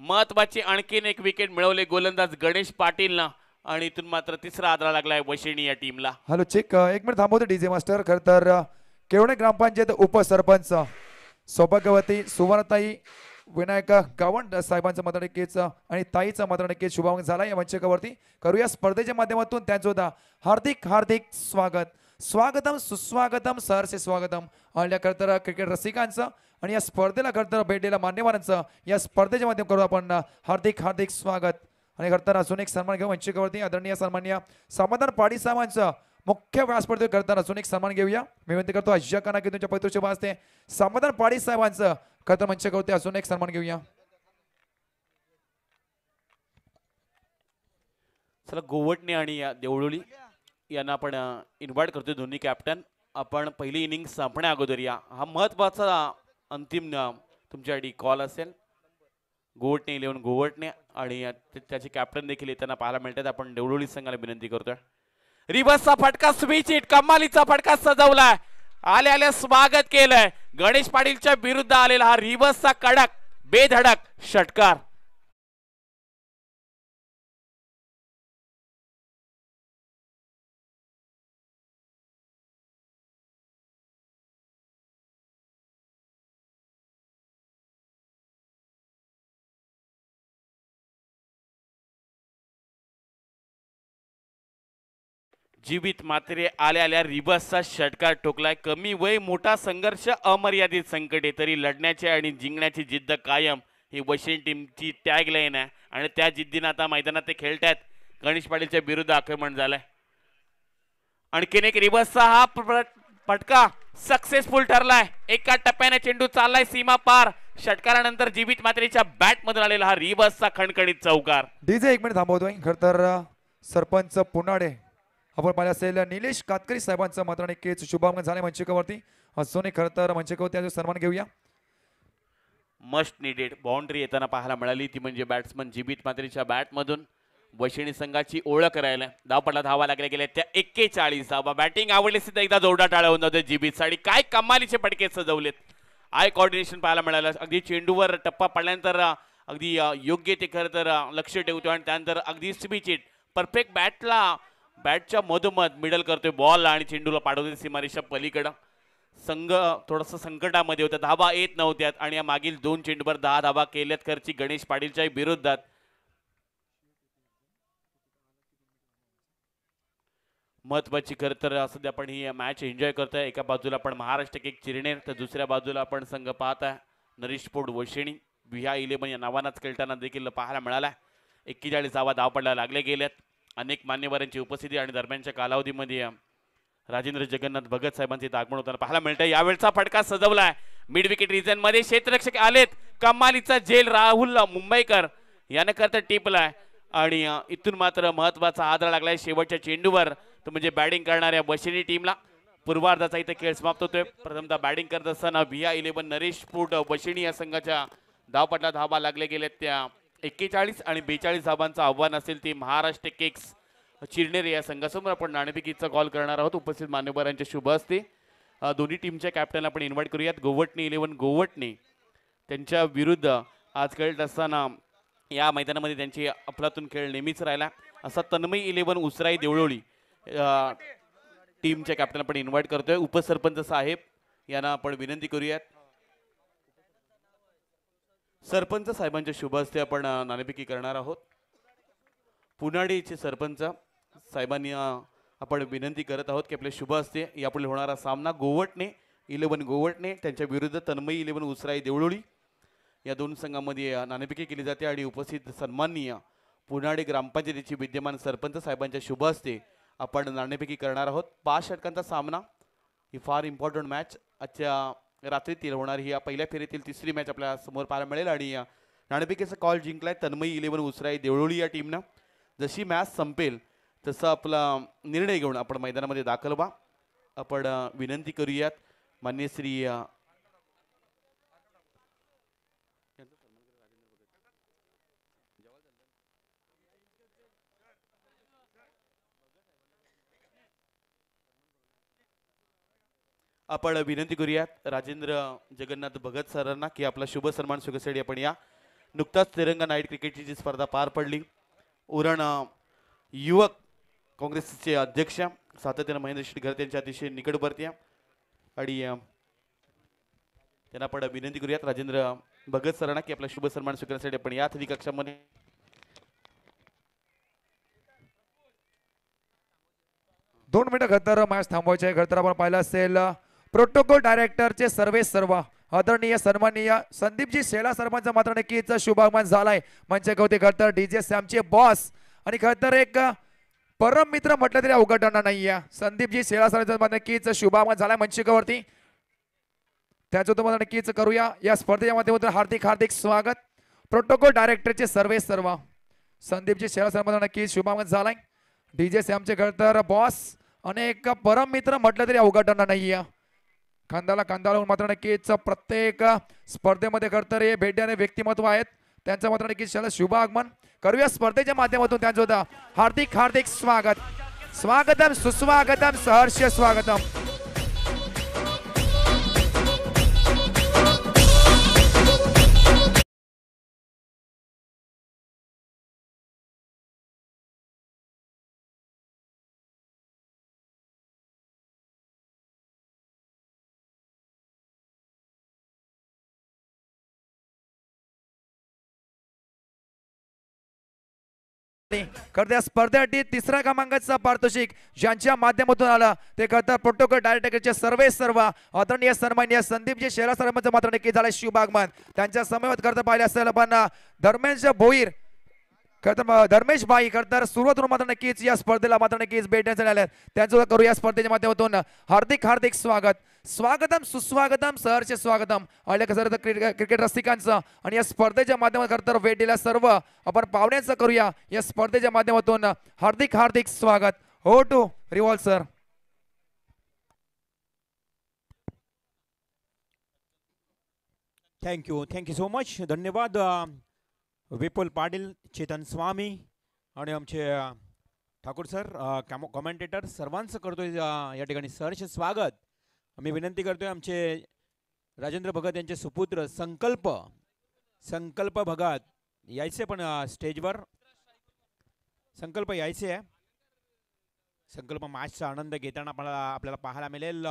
महत्वाची आणखीन एक विकेट मिळवले गोलंदाज गणेश पाटीलनं आणि इथून मात्र तिसरा आदरा लागलाय वशिणी या टीमला. हॅलो चेक, 1 मिनिट थांबवतो डीजे मास्टर. खरं तर केवणे ग्रामपंचायत उपसरपंच सौभाग्यवती सुवर्णताई विनायक गावंड साहेबांचं मतदान आणि ताईचं मतदान शुभारंभ झाला. या मंचकावरती करूया स्पर्धेच्या माध्यमातून त्यांचं सुद्धा हार्दिक हार्दिक स्वागतम सुस्वागतम सहर्ष स्वागतम. आणि खरं क्रिकेट रसिकांचं आणि या स्पर्धेला खरं भेट दिलेल्या मान्यवरांचं या स्पर्धेच्या माध्यमातून करू आपण हार्दिक हार्दिक स्वागत. आणि खरं अजून एक सन्मान घेऊ मंचकावरती आदरणीय सन्मान्य समाधान पाडी साहेबांचं मुख्य व्यासपीठावर करताना अजून एक सन्मान घेऊया. मी विनंती करतो अजय काना की तुमच्या पवित्र शुभ हस्ते समाधान पाडी साहेबांचं खरं मंचकावरती अजून एक सन्मान घेऊया. चला गोवटणे आणि देवळोली यांना आपण इन्व्हाइट करतो, दोन्ही कॅप्टन. आपण पहिली इनिंग संपण्या अगोदर या हा महत्वाचा अंतिम तुमच्यासाठी कॉल असेल. गोवटणे 11 गोवटणे आणि त्याचे कॅप्टन देखील येताना पाहायला मिळतात. आपण देवळोली संघाला विनंती करतोय. रिव्हर्सचा फटका, स्विच हिट, कमालीचा फटका सजवलाय आल्या आल्या स्वागत केलंय. गणेश पाटीलच्या विरुद्ध आलेला हा रिव्हर्सचा कडक बेधडक षटकार. जीवित मात्रे आल्या आल्या रिबसचा षटकार ठोकलाय. कमी वय मोठा संघर्ष अमर्यादित संकटे तरी लढण्याची आणि जिंकण्याची जिद्द कायम ही वशिंग टीमची टॅगलाईन आहे आणि त्या जिद्दीनं आता मैदानात ते खेळतायत. गणेश पाटीलच्या विरुद्ध आक्रमण झालंय. आणखीन एक रिबसचा हा फटका सक्सेसफुल ठरलाय. एका टप्प्याने चेंडू चाललाय सीमा पार. षटकारानंतर जीवित मात्रेच्या बॅट मधून आलेला हा रिबसचा खणखणीत चौकार. डीजे 1 मिनिट थांबवतोय. खर तर सरपंच पुनाडे आपण पाहिलं असेल निलेश कातकरी साहेबांचं मात्र केच शुभागमन झाले मंचिकावरती. अजून खरं तर मंचिकावरती सन्मान घेऊया. मस्ट निडेड बाउंड्री येताना पाहायला मिळाली ती म्हणजे बॅट्समन जीवित मात्रेच्या बॅटमधून वशिणी संघाची ओळख करायला. धावपटला धावा लागल्या गेल्या त्या 41 धावा. बॅटिंग आवडली सुद्धा एकदा जोरदार टाळ्या होऊन जाते जीवित साठी. काय कमालीचे फटके सजवलेत. आय कोऑर्डिनेशन पाहायला मिळालं. अगदी चेंडूवर टप्पा पडल्यानंतर अगदी योग्य ते खरं तर लक्ष ठेवतो आणि त्यानंतर अगदी स्पीचिट परफेक्ट बॅटच्या मधोमध मिडल करतोय बॉल आणि चेंडूला पाठवतोय सीमारेषा पलीकडं. संघ थोडंसं संकटामध्ये होता. धावा येत नव्हत्यात आणि या मागील 2 चेंडूवर 10 धावा केल्यात खर्ची गणेश पाटीलच्या विरोधात. महत्वाची खरं तर सध्या आपण ही मॅच एन्जॉय करतोय. एका बाजूला आपण महाराष्ट्र केक चिरनेर तर दुसऱ्या बाजूला आपण संघ पाहताय नरेश पोड वशिणी. विहा 11 या नावानाच खेळताना देखील पाहायला मिळाला. 41 धावा धावपडला लागले गेल्यात. अनेक मान्यवरांची उपस्थिती आणि दरम्यानच्या कालावधीमध्ये राजेंद्र जगन्नाथ भगत साहेबांचे आगमन होताना पाहायला मिळतंय. यावेळचा फटका सजवलाय. मिड विकेट रिजन मध्ये क्षेत्ररक्षक आलेत. कमालीचा झेल राहुल मुंबईकर याने करता टिपलाय आणि इथून मात्र महत्वाचा आदर लागलाय शेवटच्या चेंडूवर तो म्हणजे बॅटिंग करणाऱ्या वशिणी टीमला. पूर्वार्धाचा इथे खेळ समाप्त होतोय. प्रथमतः बॅटिंग करत असताना विहा 11 नरेश पोट वशिणी या संघाच्या धावपटला धावा लागले गेलेत त्या 41 आणि 42 धावांचं आव्हान असेल ती महाराष्ट्र केक्स चिरनेर या संघासमोर. आपण नाणेफेकीचा कॉल करणार आहोत. उपस्थित मान्यवरांचे शुभ असते. दोन्ही टीमच्या कॅप्टन आपण इन्व्हाइट करूयात. गोवटणे 11 गोवटणे त्यांच्या विरुद्ध आज खेळत असताना या मैदानामध्ये त्यांची अफलातून खेळ नेहमीच राहिला असा तन्मय 11 उसराई देवळोळी टीमच्या कॅप्टन आपण इन्व्हाइट करतोय. उपसरपंच साहेब यांना आपण विनंती करूयात. सरपंच साहेबांच्या शुभ हस्ते आपण नाणेफेकी करणार आहोत. पुनाडीचे सरपंच साहेबांनी आपण विनंती करत आहोत की आपले शुभ हस्ते यापुढे होणारा सामना गोवटणे 11 गोवटणे त्यांच्या विरुद्ध तन्मय 11 उसराई देवळोळी या दोन संघांमध्ये नाणेफेकी केली जाते आणि उपस्थित सन्माननीय पुनाडी ग्रामपंचायतीचे विद्यमान सरपंच साहेबांच्या शुभ हस्ते आपण नाणेफेकी करणार आहोत. 5 षटकांचा सामना. ही फार इम्पॉर्टंट मॅच आजच्या रात्रीतील होणारी या पहिल्या फेरीतील तिसरी मॅच आपल्या समोर पाहायला मिळेल आणि नाणेफेकीचा कॉल जिंकलाय तन्मय 11 उसराई देवळोळी या टीमनं. जशी मॅच संपेल तसा आपला निर्णय घेऊन आपण मैदानामध्ये दाखल व्हा. आपण विनंती करूयात माननीय श्री आपण विनंती करूयात राजेंद्र जगन्नाथ भगत सरांना की आपला शुभ सन्मान स्वीकारण्यासाठी आपण या. नुकताच तिरंगा नाईट क्रिकेटची जी स्पर्धा पार पडली. उरण युवक काँग्रेसचे अध्यक्ष सातत्यानं महेंद्र शेटघर त्यांच्या अतिशय निकटवर्ती आणि त्यांना आपण विनंती करूयात राजेंद्र भगत सरांना की आपला शुभ सन्मान स्वीकारण्यासाठी आपण या अतिथी कक्षामध्ये. दोन मिनिटं खतर मॅच थांबवायचे आहे. खतर आपण पाहिलं असेल प्रोटोकॉल डायरेक्टरचे सर्व आदरणीय सन्माननीय संदीपजी शेला सरपंच मात्र नक्कीच शुभागमन झालाय. म्हणजे कवते खतर डीजे सॅमचे बॉस आणि खतर एक परम मित्र म्हटलं तरी अवघड ठरणार नाहीये. संदीपजी शेला सरपंच नक्कीच शुभागमन झालाय मंचिकावरती. त्याचं तुम्हाला नक्कीच करूया. या स्पर्धेच्या माध्यमातून हार्दिक हार्दिक स्वागत. प्रोटोकॉल डायरेक्टरचे सर्व संदीपजी शेला सरपंच नक्कीच शुभागमन झालाय. डीजे सॅमचे खतर बॉस आणि एक परम मित्र म्हटलं तरी अवघड ठरणार नाहीये. खांद्याला खांदा लावून मात्र नक्कीच प्रत्येक स्पर्धेमध्ये खरतर हे भेटणारे व्यक्तिमत्व आहेत. त्यांचं मात्र नक्कीच शुभ आगमन करूया स्पर्धेच्या माध्यमातून. त्यांचं हार्दिक हार्दिक स्वागत. स्वागतम सुस्वागतम सहर्ष स्वागतम. करता स्पर्धेसाठी तिसऱ्या क्रमांकाचं पारितोषिक ज्यांच्या माध्यमातून आलं ते करता प्रोटोकॉल डायरेक्टरचे सर्व आदरणीय सन्माननीय संदीपजी शेरा सरांचं मात्र नक्की झालं शुभागमन. त्यांच्या समवेत करता पाहिले असेल आपण धर्मेश भोईर करता धर्मेश भाई करता सुरुवातून मात्र नक्कीच या स्पर्धेला मात्र नक्कीच भेट देण्यात आल्या. त्यांचं करू या स्पर्धेच्या माध्यमातून हार्दिक स्वागतम सुस्वागतम सहर्ष स्वागतम आले कसं क्रिकेट रसिकांचं आणि या स्पर्धेच्या माध्यमातून करता भेट दिल्या सर्व आपण पाहुण्यांचं करूया या स्पर्धेच्या माध्यमातून हार्दिक स्वागत. हो टू रिवॉल्व सर. Thank you so much. धन्यवाद विपुल पाटील, चेतन स्वामी आणि आमचे ठाकूर सर कमेंटेटर सर्वांचं करतोय या ठिकाणी सहर्ष स्वागत. मी विनंती करतोय आमचे राजेंद्र भगत यांचे सुपुत्र संकल्प भगत यायचे पण स्टेजवर संकल्प यायचे आहे. संकल्प मॅचचा आनंद घेताना आपल्याला पाहायला मिळेल.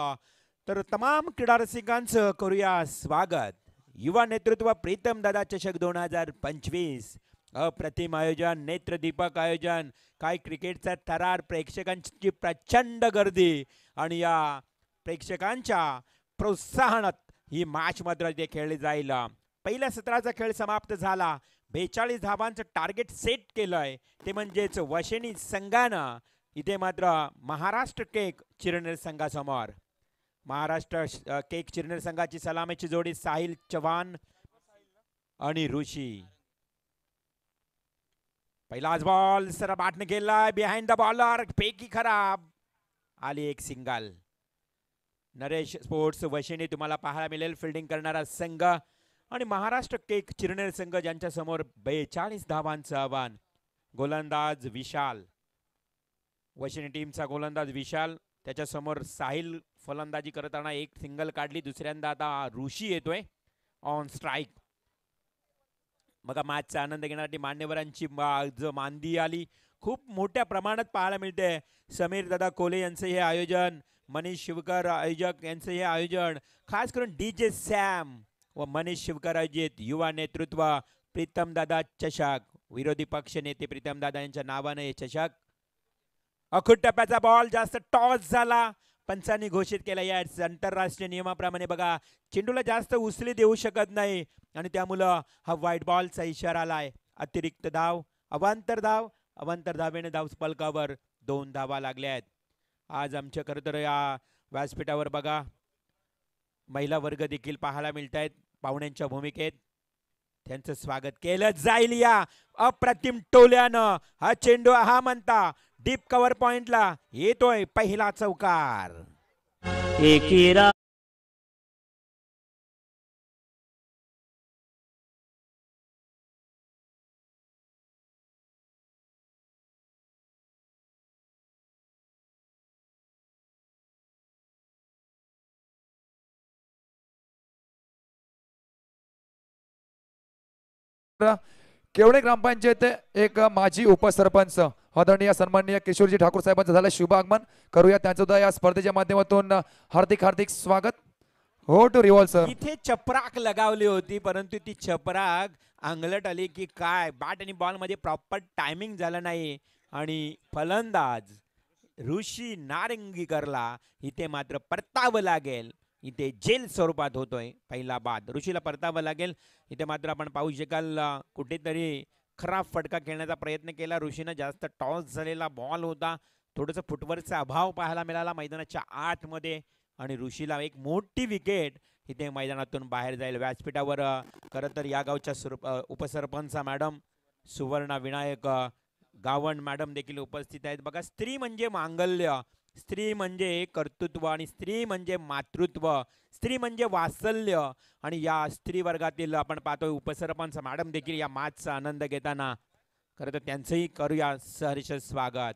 तर तमाम क्रीडा रसिकांचं करूया स्वागत. युवा नेतृत्व प्रीतम दादा चषक 2025 अप्रतिम आयोजन, नेत्रदीपक आयोजन, काय क्रिकेटचा थरार, प्रेक्षकांची प्रचंड गर्दी आणि या प्रेक्षकांच्या प्रोत्साहनात ही मॅच मात्र इथे खेळली जाईल. पहिल्या सत्राचा खेळ समाप्त झाला. 42 धावांचं टार्गेट सेट केलंय ते म्हणजेच वशेनी संघानं इथे मात्र महाराष्ट्र केक चिरनेर संघासमोर. महाराष्ट्र केक चिरनेर संघाची सलामीची जोडी साहिल चव्हाण आणि ऋषी. पहिलाच बॉल सर बॅटने गेलाय बिहाइंड द बॉलर, पैकी खराब आली एक सिंगल. नरेश स्पोर्ट्स वशिनी तुम्हाला पाहायला मिळेल फिल्डिंग करणारा संघ आणि महाराष्ट्र केक चिरनेर संघ ज्यांच्या समोर 42 धावांचं आव्हान. गोलंदाज विशाल, वशिनी टीमचा गोलंदाज विशाल, त्याच्या समोर साहिल फलंदाजी करताना एक सिंगल काढली. दुसऱ्यांदा आता ऋषी येतोय ऑन स्ट्राईक. बघा मॅचचा आनंद घेण्यासाठी मान्यवरांची मांदी आली खूप मोठ्या प्रमाणात पाहायला मिळते. समीर दादा कोले यांचं हे आयोजन, मनीष शिवकर आयोजक यांचं हे आयोजन, खास करून DJ सॅम व मनीष शिवकर आयोजित युवा नेतृत्व प्रीतम दादा चषक, विरोधी पक्ष नेते प्रीतम दादा यांच्या नावाने हे चषक. अखूट टप्प्याचा बॉल जास्त टॉस झाला, पंचांनी घोषित केला. या आंतरराष्ट्रीय नियमाप्रमाणे बघा चेंडूला जास्त उसली देऊ शकत नाही आणि त्यामुळं हा व्हाईट बॉलचा इशारा आलाय. अतिरिक्त धाव, अवांतर धावेने धाव फलकावर 2 धावा लागल्या आहेत. आज आमच्या खरं तर या व्यासपीठावर बघा महिला वर्ग देखील पाहायला मिळत आहेत पाहुण्यांच्या भूमिकेत. त्यांचं स्वागत केलं जाईल या अप्रतिम टोल्यानं. हा चेंडू हा म्हणता डीप कव्हर पॉइंटला येतोय पहिला चौकार. एकीरा केवढे ग्रामपंचायत एक माजी उपसरपंच आदरणीय सन्माननीय किशोरजी ठाकूर साहेबांचं झालं शुभ आगमन. करूया त्यांचं सुद्धा या स्पर्धेच्या माध्यमातून हार्दिक स्वागत. हो टू रिवॉल्व सर. इथे चपराक लगावली होती परंतु ती चपराक अंगलट आली की काय, बॅट आणि बॉल मध्ये प्रॉपर टायमिंग झालं नाही आणि फलंदाज ऋषी नारंगीकरला इथे मात्र परतावं लागेल. इथे जेल स्वरूपात होतोय पहिला बाद. ऋषीला परतावं लागेल. इथे मात्र आपण पाहू शकाल कुठेतरी खराब फटका खेळण्याचा प्रयत्न केला ऋषीनं. जास्त टॉस झालेला बॉल होता, थोडंसं फुटवर्कचा अभाव पाहायला मिळाला मैदानाच्या आतमध्ये आणि ऋषीला एक मोठी विकेट इथे मैदानातून बाहेर जाईल. व्यासपीठावर खरं तर या गावच्या उपसरपंच मॅडम सुवर्णा विनायक गावण मॅडम देखील उपस्थित आहेत. बघा स्त्री म्हणजे मांगल्य, स्त्री म्हणजे कर्तृत्व आणि स्त्री म्हणजे मातृत्व, स्त्री म्हणजे वात्सल्य आणि या स्त्री वर्गातील आपण पाहतोय उपसरपंच मॅडम देखील या मॅचचा आनंद घेताना. खरं तर त्यांचंही करूया सहर्ष स्वागत.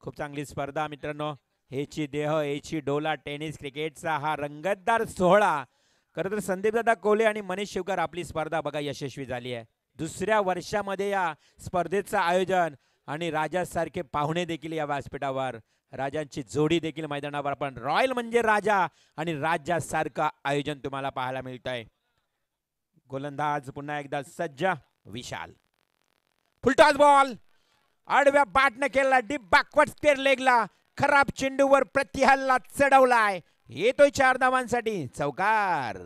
खूप चांगली स्पर्धा मित्रांनो. हेची देह हेची डोला टेनिस क्रिकेटचा हा रंगतदार सोहळा. खरं तर संदीपदादा कोले आणि मनीष शिवकर आपली स्पर्धा बघा यशस्वी झाली आहे. दुसऱ्या वर्षामध्ये या स्पर्धेचं आयोजन आणि राजासारखे पाहुणे देखील या व्यासपीठावर, राजांची जोडी देखील मैदानावर आपण रॉयल म्हणजे राजा आणि राजासारखं आयोजन तुम्हाला पाहायला मिळत आहे. गोलंदाज पुन्हा एकदा सज्ज विशाल. फुलटॉस बॉल आडव्या बॅटनं केला डीप बॅकवर्ड स्क्वेअर लेगला. खराब चेंडूवर प्रतिहल्ला चढवलाय. येतोय 4 धावांसाठी चौकार.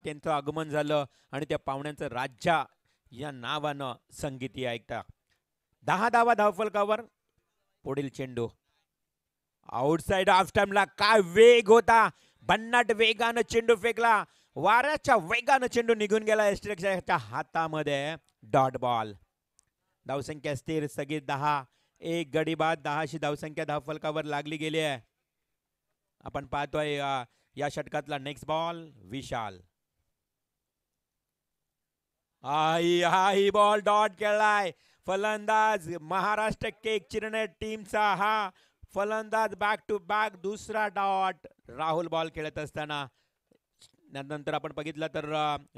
त्यांचं आगमन झालं आणि त्या पाहुण्यांचं राज्या या नावानं संगीती ऐकता. 10 धावा धावफलकावर. पुढील चेंडू आउटसाइड ऑफ टाइमला. काय वेग होता. भन्नाट वेगानं चेंडू फेकला. वाऱ्याच्या वेगानं चेंडू निघून गेला एस्ट्रेक्सच्या हातामध्ये. Dot ball. धावसंख्या स्थिर स्थगित 10. एक गडी बाद. 10शी धावसंख्या धावफलकावर लागली गेली आहे. आपण पाहतोय या षटकातला नेक्स्ट बॉल विशाल. हाही बॉल डॉट खेळलाय. फलंदाज महाराष्ट्र केक चिरणे टीमचा हा फलंदाज बॅक टू बॅक दुसरा डॉट. राहुल बॉल खेळत असताना नंतर आपण बघितलं तर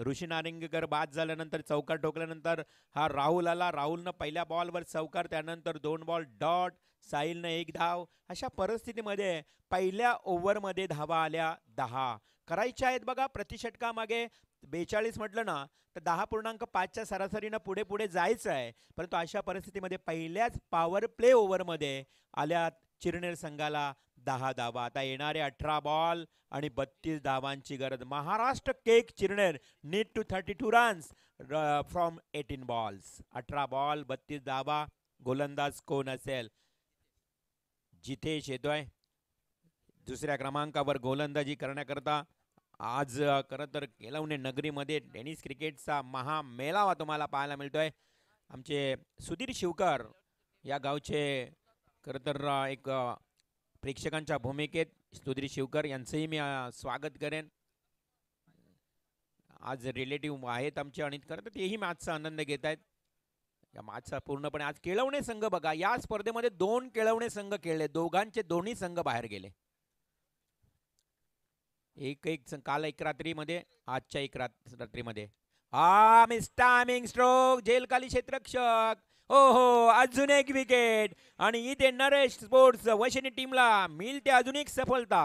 ऋषी नारिंगकर बाद झाल्यानंतर चौकार ठोकल्यानंतर हा राहुल आला. राहुलनं पहिल्या बॉलवर चौकार, त्यानंतर 2 बॉल डॉट. साहिलनं 1 धाव. अशा परिस्थितीमध्ये पहिल्या ओव्हरमध्ये धावा आल्या 10. करायच्या आहेत बघा. प्रतिषटकामागे 42 म्हटलं ना तर 10.5च्या सरासरीनं पुढे पुढे जायचं आहे. परंतु अशा परिस्थितीमध्ये पहिल्याच पॉवर प्ले ओव्हरमध्ये आल्या चिरनेर संघाला 10 धावा. आता येणारे 18 बॉल आणि 32 धावांची गरज. Maharashtra cake Chirner need to 32 runs from 18 balls. 18 ball 32 धावा. गोलंदाज कोण असेल? जितेश येतोय. दुसऱ्या क्रमांकावर गोलंदाजी करण्याकरता आज खरं तर केलवणे नगरीमध्ये टेनिस क्रिकेटचा महामेळावा तुम्हाला पाहायला मिळतोय. आमचे सुधीर शिवकर या गावचे खरं तर एक प्रेक्षकांच्या भूमिकेत सुधीर शिवकर यांचंही मी स्वागत करेन. आज रिलेटिव्ह आहेत आमचे आणि खरं तर तेही मॅचचा आनंद घेत आहेत. या मॅचचा पूर्णपणे आज केळवणे संघ बघा, या स्पर्धेमध्ये 2 केळवणे संघ खेळले. दोन्ही संघ बाहेर गेले. एक काल एक रात्रीमध्ये, आजच्या एक रात्रीमध्ये. Timing stroke जेलखाली क्षेत्ररक्षक. हो अजून एक विकेट आणि इथे नरेश स्पोर्ट्स वशिनी टीमला मिळते अजून एक सफलता.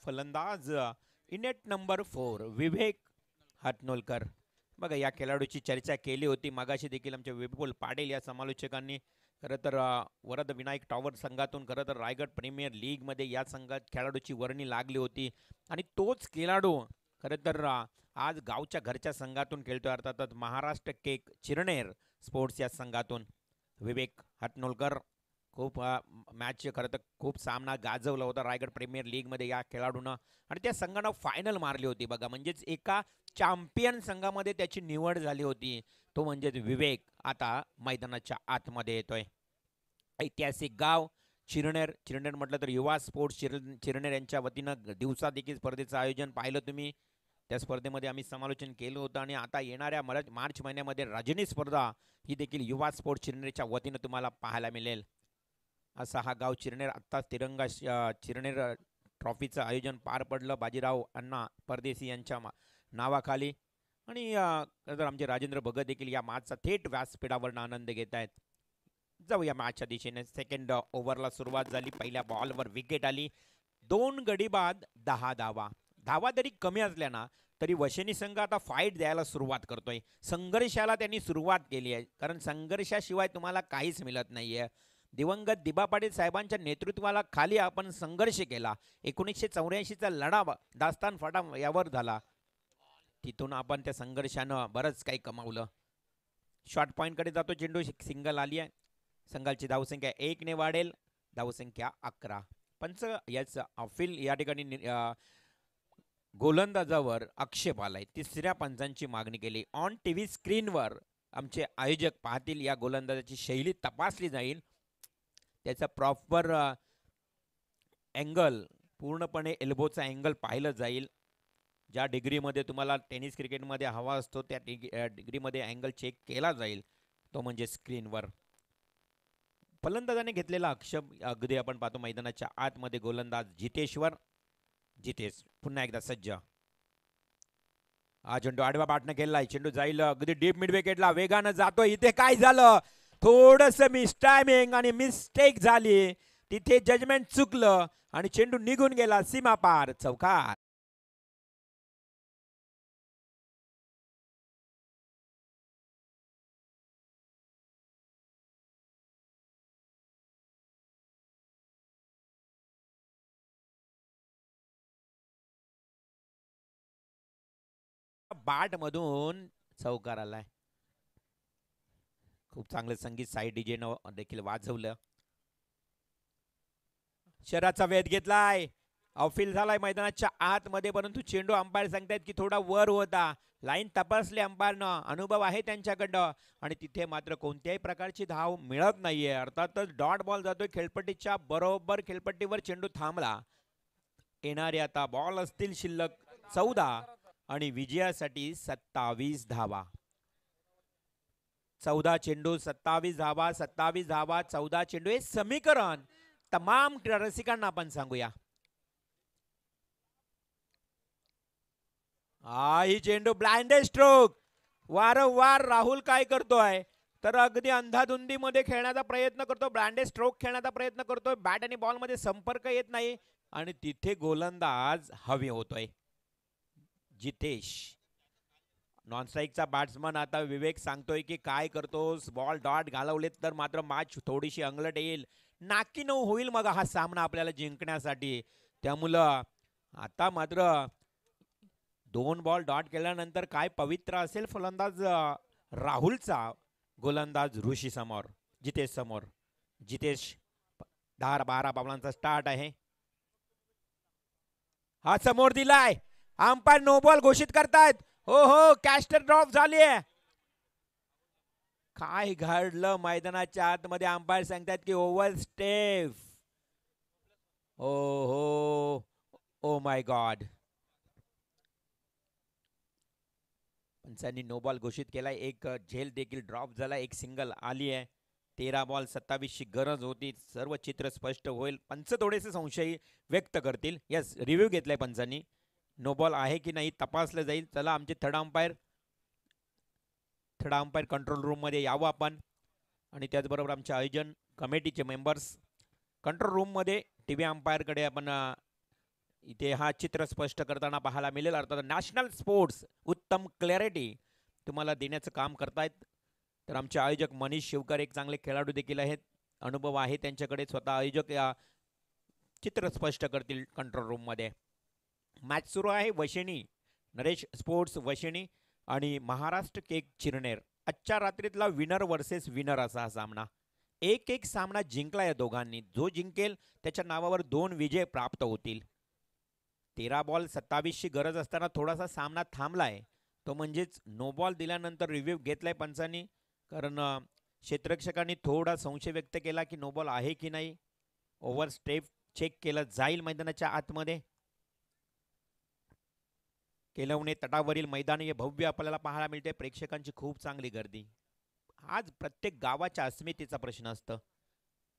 फलंदाज इनेट नंबर 4 विवेक हटनोलकर. बघा या खेळाडूची चर्चा केली होती मागाशी देखील आमच्या विपुल पाटील या समालोचकांनी. खरं तर वरद विनायक टॉवर संघातून खरं तर रायगड प्रीमियर लीगमध्ये या संघात खेळाडूची वर्णी लागली होती आणि तोच खेळाडू खरं तर आज गावच्या घरच्या संघातून खेळतोय, अर्थातच महाराष्ट्र केक चिरनेर स्पोर्ट्स या संघातून. विवेक हटनोलकर खूप मॅच खरं तर खूप सामना गाजवला होता रायगड प्रीमियर लीगमध्ये या खेळाडूनं आणि त्या संघानं फायनल मारली होती बघा. म्हणजेच एका चॅम्पियन संघामध्ये त्याची निवड झाली होती, तो म्हणजेच विवेक आता मैदानाच्या आतमध्ये येतोय. ऐतिहासिक गाव चिरनेर. चिरनेर म्हटलं तर युवा स्पोर्ट्स चिरनेर यांच्या वतीनं दिवसा देखील स्पर्धेचं आयोजन पाहिलं तुम्ही. त्या स्पर्धेमध्ये आम्ही समालोचन केलं होतं आणि आता येणाऱ्या मार्च महिन्यामध्ये रजनी स्पर्धा ही देखील युवा स्पोर्ट्स चिरनेरच्या वतीनं तुम्हाला पाहायला मिळेल. असा हा गाव चिरनेर. आत्ताच तिरंगा चिरनेर ट्रॉफीचं आयोजन पार पडलं बाजीराव अण्णा परदेशी यांच्या नावाखाली आणि तर आमचे राजेंद्र भगत देखील या मॅचचा थेट व्यासपीठावरनं आनंद घेत आहेत. जाऊया मॅचच्या दिशेने. सेकंड ओव्हरला सुरुवात झाली. पहिल्या बॉलवर विकेट आली. 2 गडी बाद 10 धावा. धावा जरी कमी असल्या ना तरी वशिनी संघ आता फाईट द्यायला सुरुवात करतोय. संघर्षाला त्यांनी सुरुवात केली आहे, कारण संघर्षाशिवाय तुम्हाला काहीच मिळत नाहीये. दिवंगत दिबा पाटील साहेबांच्या नेतृत्वाला खाली आपण संघर्ष केला. 1984चा लढा दास्तान फाटा यावर झाला. तिथून आपण त्या संघर्षानं बरंच काही कमावलं. शॉर्ट पॉईंटकडे जातो चेंडू. सिंगल आली आहे. संघाची धावसंख्या 1 ने वाढेल. धावसंख्या 11. पंच याच अफिल या ठिकाणी गोलंदाजावर आक्षेप आलाय. तिसऱ्या पंचांची मागणी केली. ऑन टीव्ही स्क्रीनवर आमचे आयोजक पाहतील, या गोलंदाजाची शैली तपासली जाईल, त्याचा प्रॉपर अँगल, पूर्णपणे एल्बोचा अँगल पाहिलं जाईल. ज्या डिग्रीमध्ये तुम्हाला टेनिस क्रिकेटमध्ये हवा असतो त्या डिग्रीमध्ये अँगल चेक केला जाईल, तो म्हणजे स्क्रीनवर. फलंदाजाने घेतलेला आक्षेप अगदी आपण पाहतो मैदानाच्या आतमध्ये. गोलंदाज जितेश पुन्हा एकदा सज्ज. हा चेंडू आडवा बाटनं केलाय. चेंडू जाईल अगदी डीप मिड विकेटला, वेगानं जातो. इथे काय झालं, थोडस मिसटायमिंग आणि मिस्टेक झाली तिथे, जजमेंट चुकलं आणि चेंडू निघून गेला सीमा पार. चौकार. बाट मधून चौकार आलाय. खूप चांगलं संगीत साईड डीजे न देखील वाजवलं. शराचा वेध घेतलाय, ऑफिल झालाय मैदानाच्या आतमध्ये, परंतु चेंडू अंपायर सांगतायत की थोडा वर होता. लाईन तपासली अंपायरनं, अनुभव आहे त्यांच्याकडं, आणि तिथे मात्र कोणत्याही प्रकारची धाव मिळत नाहीये. अर्थातच डॉट बॉल जातोय खेळपट्टीच्या बरोबर. खेळपट्टीवर चेंडू थांबला. येणारे आता बॉल असतील शिल्लक 14 आणि विजयासाठी 27 धावा. 14 चेंडू 27 धावा, 27 धावा 14 चेंडू. हे समीकरण तमाम रसिकांना आपण सांगूया. ही चेंडू ब्लाइंडेड स्ट्रोक. वारंवार राहुल काय करतोय तर अगदी अंधाधुंदीमध्ये खेळण्याचा प्रयत्न करतो, ब्लाइंडेड स्ट्रोक खेळण्याचा प्रयत्न करतोय. बॅट आणि बॉल मध्ये संपर्क येत नाही आणि तिथे गोलंदाज हवी होतोय. जितेश नॉन स्ट्राईकचा बॅट्समन आता विवेक सांगतोय की काय करतोस, बॉल डॉट घालवलेत तर मात्र मॅच थोडीशी अंगलट येईल, नाकी नऊ होईल मग हा सामना आपल्याला जिंकण्यासाठी. त्यामुळं आता मात्र 2 बॉल डॉट केल्यानंतर काय पवित्र असेल फलंदाज राहुलचा, गोलंदाज ऋषी समोर, जितेश समोर. जितेश 10-12 बॉलांचा स्टार्ट आहे. हा समोर दिलाय, अंपायर नो बॉल घोषित करतायत. हो कॅस्टर ड्रॉप झालीये. काय घडलं मैदानाच्या आतमध्ये, अंपायर सांगतात की overstep. Oh my god. पंचांनी नो बॉल घोषित केलाय. एक झेल देखील ड्रॉप झाला, एक सिंगल आली आहे. 13 बॉल 27 ची गरज होती. सर्व चित्र स्पष्ट होईल. पंच थोडेसे संशय व्यक्त करतील. यस, रिव्ह्यू घेतलाय पंचांनी. नो बॉल आहे की नाही तपासलं जाईल. चला आमचे थर्ड अंपायर कंट्रोल रूम मध्ये यावं आपण, आणि त्याचबरोबर आमच्या आयोजन कमिटीचे मेंबर्स कंट्रोल रूम मध्ये टीव्ही अंपायर कडे आपण इथे हा चित्र स्पष्ट करताना पाहायला मिळेल. अर्थात नॅशनल स्पोर्ट्स उत्तम क्लॅरिटी तुम्हाला देण्याचं काम करतायत. तर आमचे आयोजक मनीष शिवकर एक चांगले खेळाडू देखील आहेत, अनुभव आहे त्यांच्याकडे. स्वतः आयोजक या चित्र स्पष्ट करतील कंट्रोल रूम मध्ये. मॅच सुरू आहे वशिनी नरेश स्पोर्ट्स वशिनी आणि महाराष्ट्र केक चिरनेर. आजच्या रात्रीतला विनर वर्सेस विनर असा हा सामना. 1-1 सामना जिंकला या दोघांनी. जो जिंकेल त्याच्या नावावर 2 विजय प्राप्त होतील. 13 बॉल 27 ची गरज असताना थोडासा सामना थांबलाय, तो म्हणजेच नो बॉल दिल्यानंतर रिव्ह्यू घेतलाय पंचांनी, कारण क्षेत्ररक्षकांनी थोडा संशय व्यक्त केला की नो बॉल आहे की नाही. ओव्हर स्टेप चेक केलं जाईल मैदानाच्या आतमध्ये. केलवणे तटावरील मैदान हे भव्य आपल्याला पाहायला मिळते. प्रेक्षकांची खूप चांगली गर्दी. आज प्रत्येक गावाच्या अस्मितेचा प्रश्न असतं,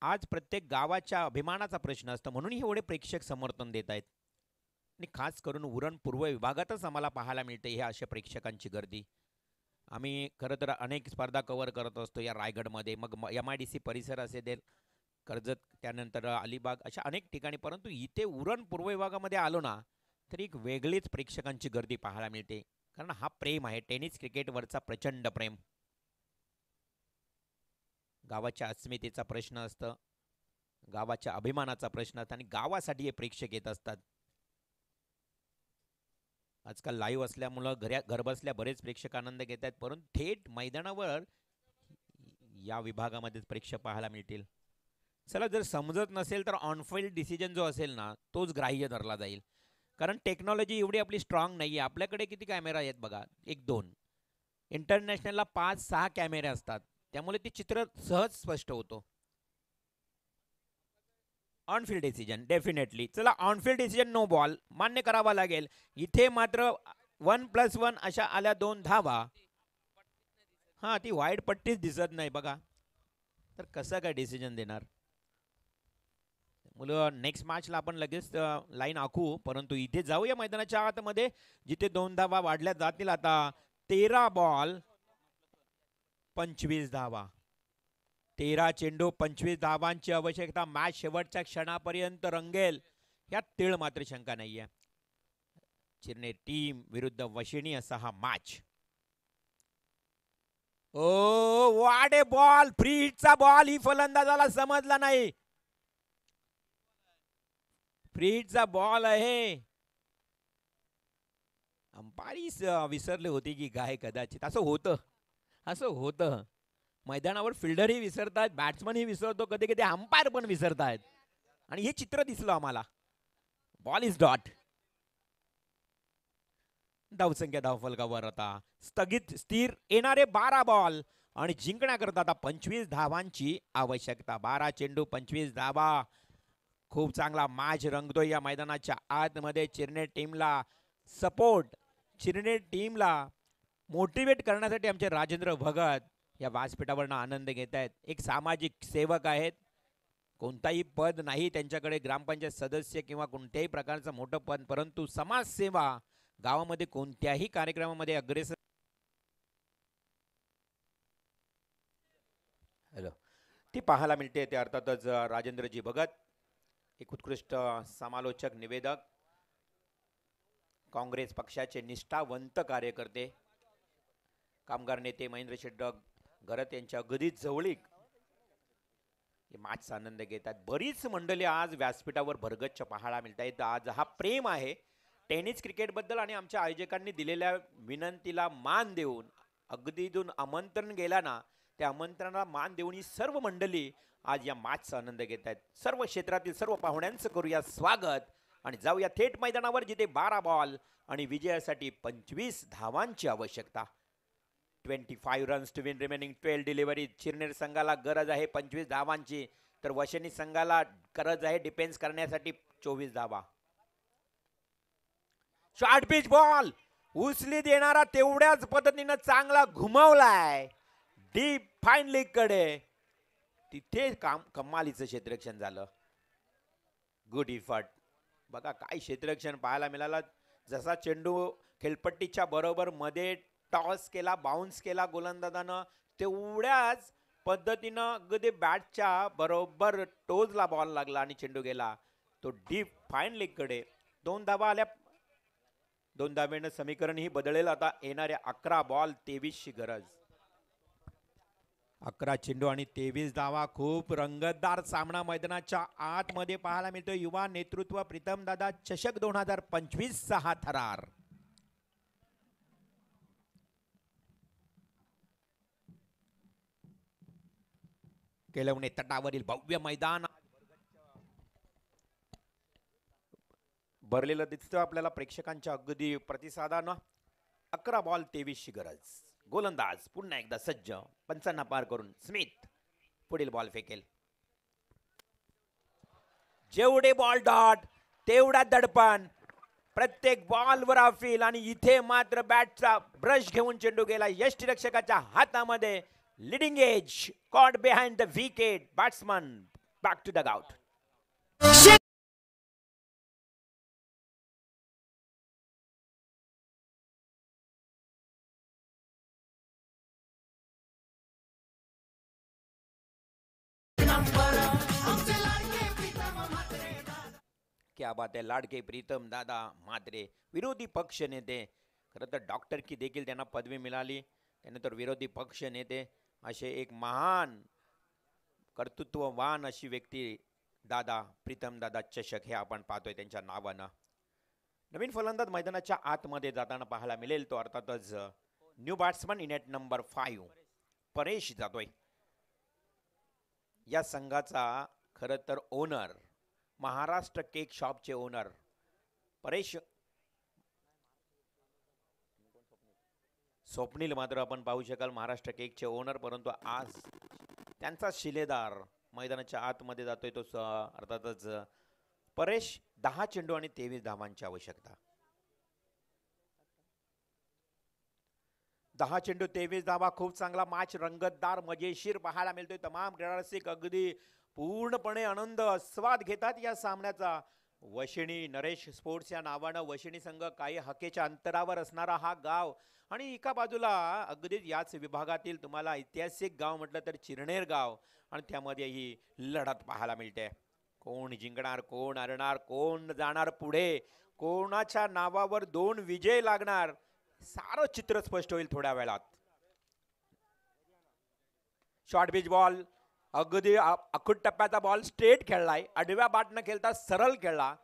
आज प्रत्येक गावाच्या अभिमानाचा प्रश्न असतो, म्हणून एवढे प्रेक्षक समर्थन देत आहेत. आणि खास करून उरण पूर्व विभागातच आम्हाला पाहायला मिळते हे अशा प्रेक्षकांची गर्दी. आम्ही खरं तर अनेक स्पर्धा कव्हर करत असतो या रायगडमध्ये, मग MIDC परिसर असेल, कर्जत, त्यानंतर अलिबाग, अशा अनेक ठिकाणी. परंतु इथे उरण पूर्व विभागामध्ये आलो ना तर एक वेगळीच प्रेक्षकांची गर्दी पाहायला मिळते, कारण हा प्रेम आहे टेनिस क्रिकेटवरचा, प्रचंड प्रेम. गावाच्या अस्मितेचा प्रश्न असतं, गावाच्या अभिमानाचा प्रश्न असतो, आणि गावासाठी हे प्रेक्षक येत असतात. आजकाल लाईव्ह असल्यामुळं घरबसल्या बरेच प्रेक्षक आनंद घेत आहेत, परंतु थेट मैदानावर या विभागामध्ये प्रेक्षक पाहायला मिळतील. चला, जर समजत नसेल तर ऑनफिल्ड डिसिजन जो असेल ना तोच ग्राह्य धरला जाईल. कारण टेक्नॉलॉजी एवढी आपली स्ट्रॉंग नाही आहे. आपल्याकडे किती कॅमेरा आहेत बघा, 1-2. इंटरनॅशनलला 5-6 कॅमेरे असतात, त्यामुळे ते चित्र सहज स्पष्ट होतो. On-field decision definitely. चला, ऑनफिल्ड डिसिजन नो बॉल मान्य करावा लागेल. इथे मात्र 1+1 अशा आल्या 2 धावा. हा, ती वाईड पट्टीच दिसत नाही बघा, तर कसं काय डिसिजन देणार मुलं. नेक्स्ट मॅचला आपण लगेच लाईन आखू, परंतु इथे जाऊया मैदानाच्या आतमध्ये जिथे 2 धावा वाढल्या जातील. आता 13 बॉल 25 धावा, 13 चेंडू 25 धावांची आवश्यकता. मॅच शेवटच्या क्षणापर्यंत रंगेल यात तीळ मात्र शंका नाहीये. चिरणे टीम विरुद्ध वशिणी असा हा मॅच. ओ वाट ए बॉल, फ्री हिटचा बॉल. ही फलंदाजाला समजला नाही. फ्री हिटचा बॉल आहे. अंपायरीच विसरले होते की काय, कदाचित असं होतं. मैदानावर फिल्डरही विसरतात, बॅट्समनही विसरतो, कधी कधी अंपायर पण विसरतायत, आणि हे चित्र दिसलं आम्हाला. Ball is dot. धावसंख्या धावफलकावर आता स्थगित स्थिर येणारे 12 बॉल आणि जिंकण्याकरता आता 25 धावांची आवश्यकता. 12 चेंडू 25 धावा. खूप चांगला मॅच रंगतोय या मैदानाच्या आतमध्ये. चिरणे टीमला सपोर्ट, चिरणे टीमला मोटिवेट करण्यासाठी आमचे राजेंद्र भगत या व्यासपीठावरनं आनंद घेत आहेत. एक सामाजिक सेवक आहेत, कोणताही पद नाही त्यांच्याकडे, ग्रामपंचायत सदस्य किंवा कोणत्याही प्रकारचं मोठं पद, परंतु समाजसेवा गावामध्ये कोणत्याही कार्यक्रमामध्ये अग्रेसर. हॅलो, ती पाहायला मिळते ते अर्थातच राजेंद्रजी भगत, एक उत्कृष्ट समालोचक, निवेदक, काँग्रेस पक्षाचे निष्ठावंत कार्यकर्ते, कामगार नेते महेंद्र शेठ घरत यांच्या अगदी जवळीक मॅचचा आनंद घेतात. बरीच मंडळी आज व्यासपीठावर भरगच्च पाहायला मिळत आहेत. आज हा प्रेम आहे टेनिस क्रिकेटबद्दल, आणि आमच्या आयोजकांनी दिलेल्या विनंतीला मान देऊन, अगदी इथून आमंत्रण गेला ना, त्या आमंत्रणाला मान देऊन ही सर्व मंडळी आज या मॅचचा आनंद घेत आहेत. सर्व क्षेत्रातील सर्व पाहुण्यांचं करूया स्वागत आणि जाऊया थेट मैदानावर, जिथे 12 बॉल आणि विजयासाठी 25 धावांची आवश्यकता. 25 runs to win remaining 12 delivery. Chirner संघाला गरज आहे 25 धावांची, तर वशिनी संघाला गरज आहे डिफेन्स करण्यासाठी 24 धावा. शॉर्ट पिच बॉल उचली देणारा तेवढ्याच पद्धतीनं चांगला घुमवलाय डीप फाईन लीग कडे. तिथे कमालीचं क्षेत्ररक्षण झालं. Good effort. बघा काय क्षेत्ररक्षण पाहायला मिळाला. जसा चेंडू खेळपट्टीच्या बरोबर मध्ये टॉस केला, बाउन्स केला गोलंदाजानं, तेवढ्याच पद्धतीनं अगदी बॅटच्या बरोबर टोजला बॉल लागला आणि चेंडू गेला तो डीप फाईन लीग कडे. 2 धावा आल्या. 2 धावेनं समीकरण ही बदलेल. आता येणाऱ्या 11 बॉल 23 ची गरज. 11 चेंडू आणि 23 धावा. खूप रंगतदार सामना मैदानाच्या आतमध्ये पाहायला मिळतो. युवा नेतृत्व प्रीतम दादा चषक 2025 चा हा थरार. केलवणे तटावरील भव्य मैदान भरलेलं दिसतं आपल्याला प्रेक्षकांच्या अगदी प्रतिसादानं. 11 बॉल 23 ची गरज. गोलंदाज पुन्हा एकदा सज्ज. 55 पार करून स्मिथ पुढील बॉल फेकेल. जेवढे बॉल डॉट तेवढा दडपण. प्रत्येक बॉलवर अपील, आणि इथे मात्र बॅटचा ब्रश घेऊन चेंडू गेला यष्टीरक्षकाच्या हातामध्ये. Leading edge caught behind the wicket. Batsman back to dugout. क्या बात है. लाडके प्रीतम दादा म्हात्रे, विरोधी पक्ष नेते. खरं तर डॉक्टर की देखील त्यांना पदवी मिळाली. त्यानंतर विरोधी पक्ष नेते असे एक महान कर्तृत्ववान अशी व्यक्ती दादा प्रीतम दादा चषक हे आपण पाहतोय त्यांच्या नावानं. नवीन फलंदाज मैदानाच्या आतमध्ये जाताना पाहायला मिळेल तो अर्थातच new batsman in at number 5 Paresh जातोय. या संघाचा खरं तर ओनर, महाराष्ट्र केक शॉपचे ओनर परेश स्वप्नील मात्र आपण पाहू शकाल महाराष्ट्र केकचे ओनर, परंतु आज त्यांचा शिलेदार मैदानाच्या आतमध्ये जातोय तो अर्थातच परेश. 10 चेंडू आणि 23 धावांची आवश्यकता. 10 चेंडू 23 धावा. खूप चांगला मॅच, रंगतदार, मजेशीर पाहायला मिळतोय. तमाम क्रीडारसिक अगदी पूर्णपणे आनंद आस्वाद घेतात या सामन्याचा. वशिणी नरेश स्पोर्ट्स या नावानं वशिणी संघ काही हाकेच्या अंतरावर असणारा हा गाव, आणि एका बाजूला अगदीच याच विभागातील तुम्हाला ऐतिहासिक गाव म्हटलं तर चिरनेर गाव, आणि त्यामध्ये ही लढत पाहायला मिळते. कोण जिंकणार, कोण हरणार, कोण जाणार पुढे, कोणाच्या नावावर 2 विजय लागणार, सारं चित्र स्पष्ट होईल थोड्या वेळात. शॉर्ट पिच बॉल, अगदी अखूट टप्प्याचा बॉल स्ट्रेट खेळलाय, आडव्या बाट न खेळता सरळ खेळला.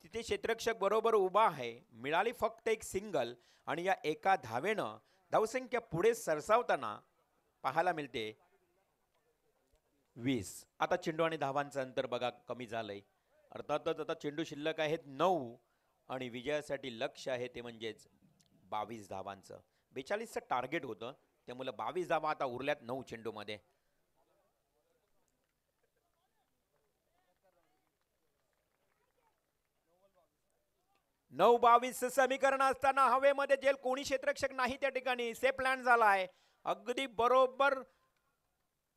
तिथे क्षेत्ररक्षक बरोबर उभा आहे. मिळाली फक्त एक सिंगल, आणि या एका धावेनं धावसंख्या पुढे सरसावताना पाहायला मिळते 20. आता चेंडू आणि धावांचं अंतर बघा कमी झालंय. अर्थातच आता चेंडू शिल्लक आहेत 9, आणि विजयासाठी लक्ष्य आहे ते म्हणजेच 22 धावांचं. 42चं टार्गेट होतं, त्यामुळे 22 धावा आता उरल्यात 9 चेंडूमध्ये. 9-22 समीकरण असताना हवेमध्ये जेल कोणी क्षेत्ररक्षक नाही त्या ठिकाणी. सेफ लँड झालाय अगदी बरोबर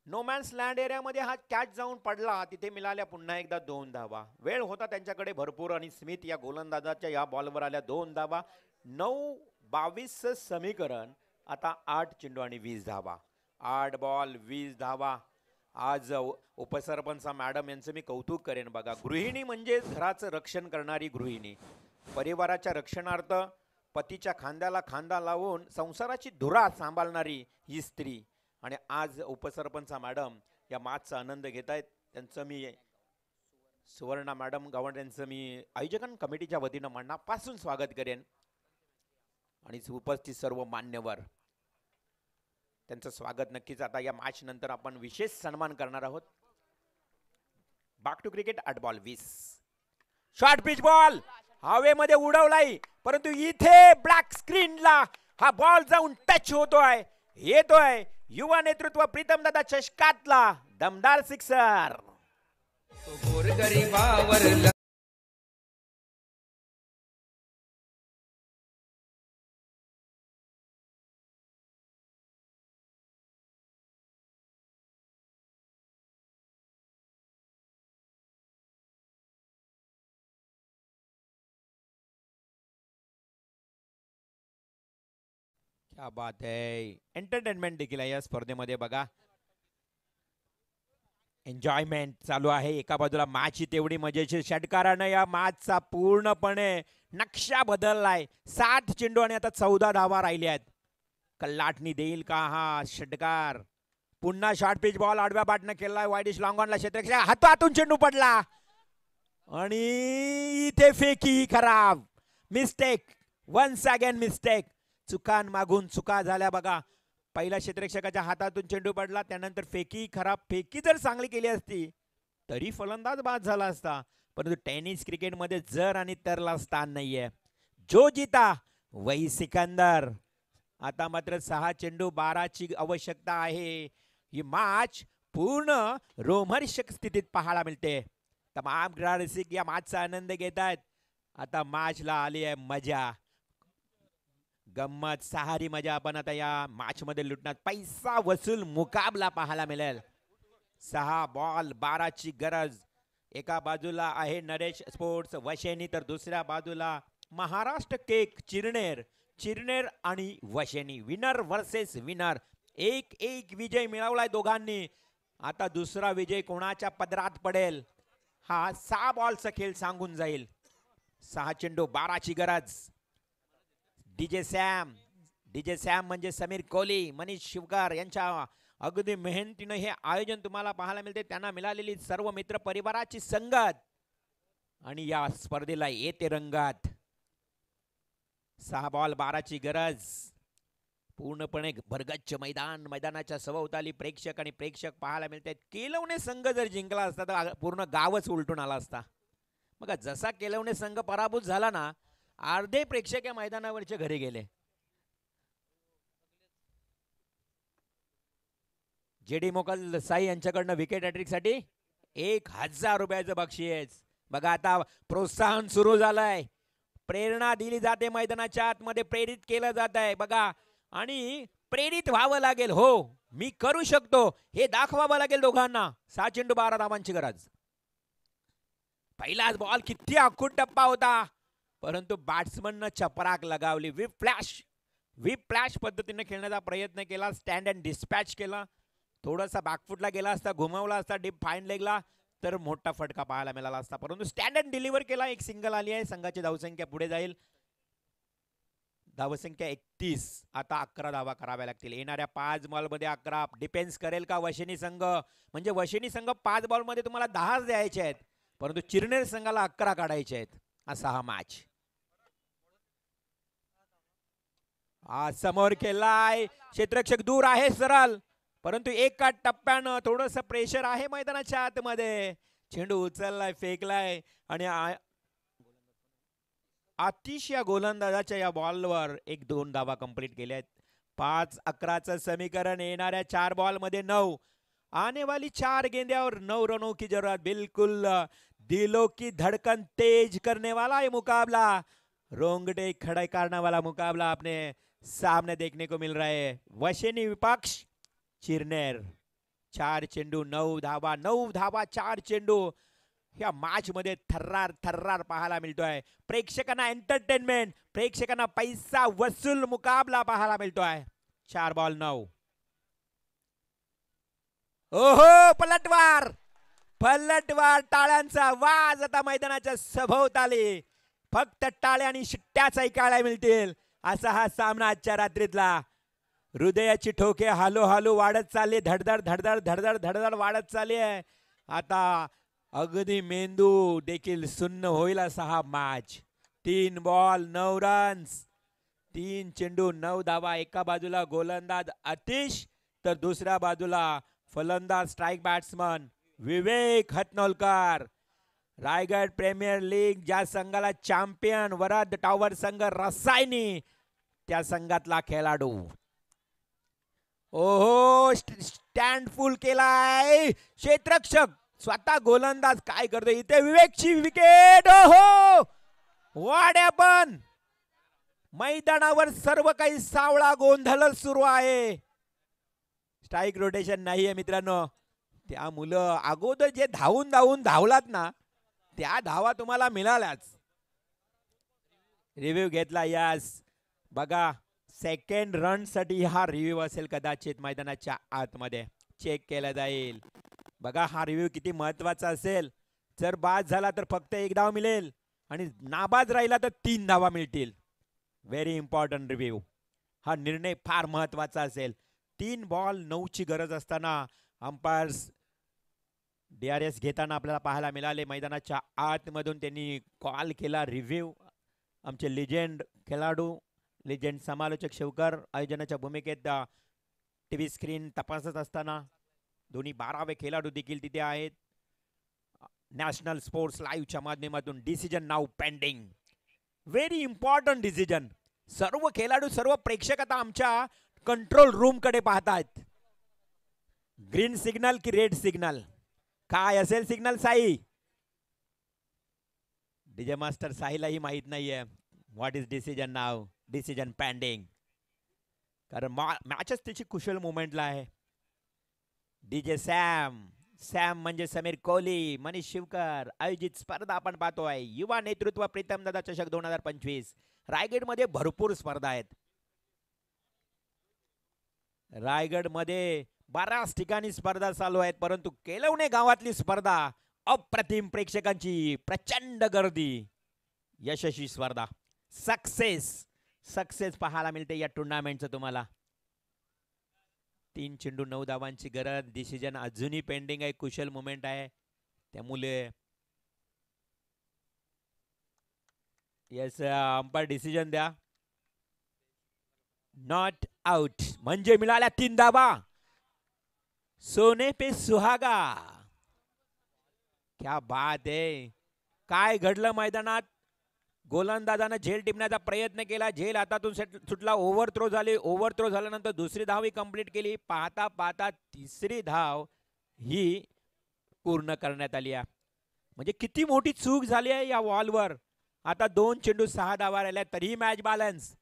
नोमॅन्स लँड एरियामध्ये. हा कॅच जाऊन पडला, तिथे मिळाल्या पुन्हा एकदा 2 धावा. वेळ होता त्यांच्याकडे भरपूर, आणि स्मिथ या गोलंदाजाच्या या बॉलवर आल्या 2 धावा. 9-22 समीकरण. आता 8 चेंडू आणि 20 धावा. 8 बॉल 20 धावा. आज उपसरपंच मॅडम यांचं मी कौतुक करेन. बघा, गृहिणी म्हणजे घराचं रक्षण करणारी गृहिणी, परिवाराच्या रक्षणार्थ पतीच्या खांद्याला खांदा लावून संसाराची धुरा सांभाळणारी ही स्त्री. आणि आज उपसरपंच मॅडम या मॅचचा आनंद घेत आहेत. त्यांचं मी सुवर्णा मॅडम गावंड यांचं मी आयोजन कमिटीच्या वतीनं मनापासून स्वागत करेन, आणि उपस्थित सर्व मान्यवर त्यांचं स्वागत नक्कीच. आता या मॅच नंतर आपण विशेष सन्मान करणार आहोत. Back to cricket. 8 ball 20. Short pitch ball हवेमध्ये उडवलाय, परंतु इथे ब्लॅक स्क्रीनला हा बॉल जाऊन टच होतोय. येतोय युवा नेतृत्व प्रीतम दादा चषकातला दमदार सिक्सर. क्या बात आहे. एंटरटेनमेंट देखील आहे या स्पर्धेमध्ये. बघा, एन्जॉयमेंट चालू आहे. एका बाजूला मॅच ही तेवढी मजेशीर. षटकारानं या मॅचचा पूर्णपणे नक्षा बदललाय. 7 चेंडू आणि आता 14 धावा राहिल्या आहेत. कल्लाटणी देईल का हा षटकार? पुन्हा शॉर्ट पिच बॉल आडव्या बाटनं केलाय. वाईडिश लॉंग ऑनला क्षेत्ररक्षक हातातून चेंडू पडला, आणि इथे फेकी खराब. Mistake, once again mistake. चुकान मागून चुका झाल्या. बघा, पहिल्या क्षेत्ररक्षकाच्या हातातून चेंडू पडला, त्यानंतर फेकी खराब. फेकी जर चांगली केली असती तरी फलंदाज बाद झाला असता, परंतु टेनिस क्रिकेटमध्ये जर आणि तरला स्थान नाहीये. जो जीता वही सिकंदर. आता मात्र 6 चेंडू 12ची आवश्यकता आहे. ही मॅच पूर्ण रोमहर्षक स्थितीत पाहायला मिळते. तमाम रसिक या मॅचचा आनंद घेत आहेत. आता मॅचला आली आहे मजा, गंमत, सहारी मजा. आपण आता या मॅच मध्ये लुटणार. पैसा वसूल मुकाबला पाहायला मिळेल. 6 बॉल 12ची गरज. एका बाजूला आहे नरेश स्पोर्ट्स वशेनी, तर दुसऱ्या बाजूला महाराष्ट्र केक चिरनेर. चिरनेर आणि वशेनी, विनर वर्सेस विनर. 1-1 विजय मिळवलाय दोघांनी. आता दुसरा विजय कोणाच्या पदरात पडेल हा 6 बॉलचा खेळ सांगून जाईल. 6 चेंडू 12ची गरज. डीजे सॅम म्हणजे समीर कोहली, मनीष शिवकार यांच्या अगदी मेहनतीनं हे आयोजन तुम्हाला पाहायला मिळते. त्यांना मिळालेली सर्व मित्र परिवाराची संगत, आणि या स्पर्धेला येते रंगत. 6 बॉल 12ची गरज. पूर्णपणे भरगच्च मैदान, मैदानाच्या सभोवताली प्रेक्षक आणि प्रेक्षक पाहायला मिळतात. केलवणे संघ जर जिंकला असता तर पूर्ण गावच उलटून आला असता. बघा जसा केलवणे संघ पराभूत झाला ना, अर्धे प्रेक्षक या मैदानावरचे घरी गेले. जेडी मोकल साई यांच्याकडनं विकेट हॅट्रिक साठी 1000 रुपयाचं बक्षीस. बघा आता प्रोत्साहन सुरू झालंय, प्रेरणा दिली जाते, मैदानाच्या आतमध्ये प्रेरित केलं जात आहे. बघा आणि प्रेरित व्हावं लागेल. हो मी करू शकतो हे दाखवावं लागेल दोघांना. 6 चेंडू 12 धावांची गरज. पहिलाच बॉल किती आखूड टप्पा होता, परंतु बॅट्समननं चपराक लगावली. विप फ्लॅश पद्धतीने खेळण्याचा प्रयत्न केला, स्टँड अँड डिस्पॅच केला. थोडासा बॅकफुटला गेला असता, घुमावला असता डीप फाईन लेगला तर मोठा फटका पाहायला मिळाला असता, परंतु स्टँड अँड डिलिव्हर केला. एक सिंगल आली आहे. संघाची धावसंख्या पुढे जाईल. धावसंख्या 31. आता 11 धावा कराव्या लागतील. येणाऱ्या 5 बॉलमध्ये 11. डिफेन्स करेल का वशिनी संघ? म्हणजे वशिनी संघ 5 बॉलमध्ये तुम्हाला 10 द्यायचे आहेत, परंतु चिरनेर संघाला 11 काढायचे आहेत. असा हा मॅच. समोर केलाय, क्षेत्ररक्षक दूर आहे सरळ, परंतु एका टप्प्यानं थोडंसं प्रेशर आहे मैदानाच्या आतमध्ये. चेंडू उचललाय, फेकलाय आणि आतिश या गोलंदाजाच्या या बॉलवर 1-2 धावा कंप्लीट केल्या आहेत. 5-11चं समीकरण. येणाऱ्या 4 बॉलमध्ये 9. आने वाली 4 गेंद्यावर 9 रनों की जरूरत. बिल्कुल दिलों की धड़कन तेज करने वाला ये मुकाबला, रोंगटे खड़े करने वाला मुकाबला अपने सामने देखने को मिल रहा है. वशिनी विपक्ष चिरनेर. 4 चेंडू 9 धावा. 9 धावा 4 चेंडू. या मॅच मध्ये थर्रार थर्रार पाहायला मिळतोय. प्रेक्षकांना एंटरटेनमेंट, प्रेक्षकांना पैसा वसूल मुकाबला पाहायला मिळतोय. 4 बॉल 9. ओहो पलटवार, पलटवार, टाळ्यांचा आवाज आता मैदानाच्या सभोवताली. फक्त टाळ्या आणि शिट्ट्याच ऐकायला मिळतील असा हा सामना आजच्या रात्रीतला. हृदयाची ठोके हालो हालो वाढत चालली, धडधड धडधड धडधड धडधड वाढत चालली आहे. आता अगदी मेंदू देखील सुन्न होईल असा हा मॅच. 3 बॉल 9 रन्स, 3 चेंडू 9 धावा. एका बाजूला गोलंदाज आतिश तर दुसऱ्या बाजूला फलंदाज स्ट्राईक बॅट्समन विवेक हतनोलकर. रायगड प्रीमियर लीग ज्या संघाला चॅम्पियन वरद टॉवर संघ रसायनी त्या संघातला खेळाडू. ओहो स्टँड फुल केलाय क्षेत्ररक्षक, स्वतः गोलंदाज काय करतो इथे. विवेकची विकेट. ओहो व्हॉट हॅपन. मैदानावर सर्व काही सावळा गोंधळ सुरू आहे. स्ट्राईक रोटेशन नाहीये मित्रांनो. त्या मुलं अगोदर जे धावून धावलात ना, त्या धावा तुम्हाला मिळाल्याच. रिव्ह्यू घेतला. यस बघा सेकंड रन साठी हा रिव्ह्यू असेल कदाचित. मैदानाच्या आतमध्ये चेक केला जाईल. बघा हा रिव्ह्यू किती महत्वाचा असेल. जर बाद झाला तर फक्त 1 धाव मिळेल आणि नाबाद राहिला तर 3 धावा मिळतील. Very important review. हा निर्णय फार महत्वाचा असेल. 3 बॉल 9 ची गरज असताना अंपायर्स DRS घेताना आपल्याला पाहायला मिळाले. मैदानाच्या आतमधून त्यांनी कॉल केला रिव्ह्यू. आमचे लिजेंड खेळाडू, लिजेंड समालोचक शिवकर आयोजनाच्या भूमिकेत टीव्ही स्क्रीन तपासत असताना दोन्ही 12वे खेळाडू देखील तिथे आहेत. नॅशनल स्पोर्ट्स लाईव्हच्या माध्यमातून डिसिजन नाव पेंडिंग. Very important decision. सर्व खेळाडू, सर्व प्रेक्षक आता आमच्या कंट्रोल रूम कडे पाहतात. ग्रीन सिग्नल की रेड सिग्नल, काय असेल सिग्नल साई? डीजे मास्टर साईलाही माहित नाहीये what is decision now. Decision pending, कारण मॅचच त्याची कुशल मुवमेंटला आहे. डीजे सॅम म्हणजे समीर कोहली, मनीष शिवकर आयोजित स्पर्धा आपण पाहतोय. युवा नेतृत्व प्रीतम दादा चषक 2025. रायगड मध्ये भरपूर स्पर्धा आहेत. रायगड मध्ये बऱ्याच ठिकाणी स्पर्धा चालू आहेत, परंतु केलवणे गावातली स्पर्धा अप्रतिम. प्रेक्षकांची प्रचंड गर्दी, यशस्वी स्पर्धा, सक्सेस पाहायला मिळते या टुर्नामेंटचं तुम्हाला. 3 चेंडू 9 धावांची गरज. डिसिजन अजूनही पेंडिंग आहे. कुशल मुवमेंट आहे त्यामुळे यस अंपायर डिसिजन द्या. नॉट आउट म्हणजे मिळाल्या 3 धावा. सोने पे सुहागा. क्या बात आहे. काय घडलं मैदानात. गोलंदाजानं झेल टिपण्याचा प्रयत्न केला. झेल हातातून सुटला. ओव्हर थ्रो झाली. ओव्हर थ्रो झाल्यानंतर दुसरी धाव ही कंप्लीट केली. पाहता पाहता तिसरी धाव ही पूर्ण करण्यात आली आहे. म्हणजे किती मोठी चूक झाली आहे या वॉलवर. आता 2 चेंडू 6 धावा राहिल्या तरीही मॅच बॅलन्स.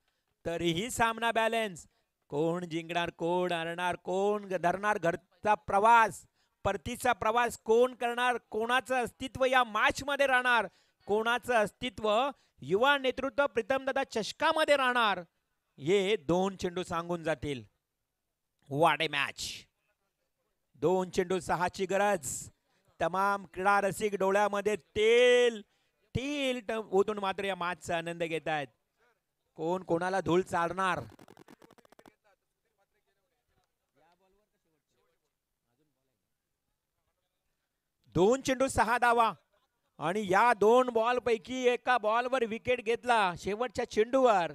तरीही सामना बॅलन्स. कोण जिंकणार, कोण हरणार, कोण धरणार घरचा प्रवास, परतीचा प्रवास कोण करणार, कोणाचं अस्तित्व या मॅच मध्ये राहणार, कोणाचं अस्तित्व युवा नेतृत्व प्रीतमदादा चषकामध्ये राहणार, हे 2 चेंडू सांगून जातील. What A match. 2 चेंडू 6 ची गरज. तमाम क्रीडा रसिक डोळ्यामध्ये तेल तेल ओतून मात्र या मॅचचा आनंद घेत आहेत. कोण कोणाला धूळ चालणार. दोन चेंडू 6 धावा आणि या 2 बॉल पैकी एका बॉलवर विकेट घेतला. शेवटच्या चेंडूवर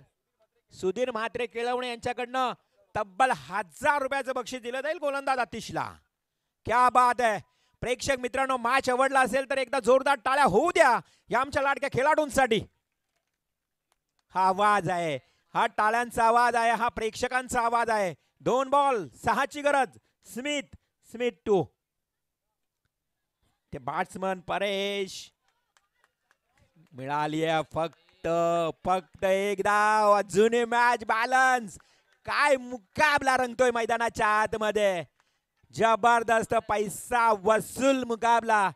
सुधीर म्हात्रे केळवणे यांच्याकडनं तब्बल 1000 रुपयाचं बक्षीस दिलं जाईल गोलंदाज आतिशला. क्या बात आहे. प्रेक्षक मित्रांनो, मॅच आवडला असेल तर एकदा जोरदार टाळ्या होऊ द्या या आमच्या लाडक्या खेळाडूंसाठी. हा आवाज आहे, हा टाळ्यांचा आवाज आहे, हा प्रेक्षकांचा आवाज आहे. 2 बॉल 6 ची गरज. Smith two. ते बॅट्समन परेश. मिळाली आहे फक्त एक धाव. अजूनही मॅच बॅलन्स. काय मुकाबला रंगतोय मैदानाच्या आतमध्ये. जबरदस्त पैसा वसूल मुकाबला.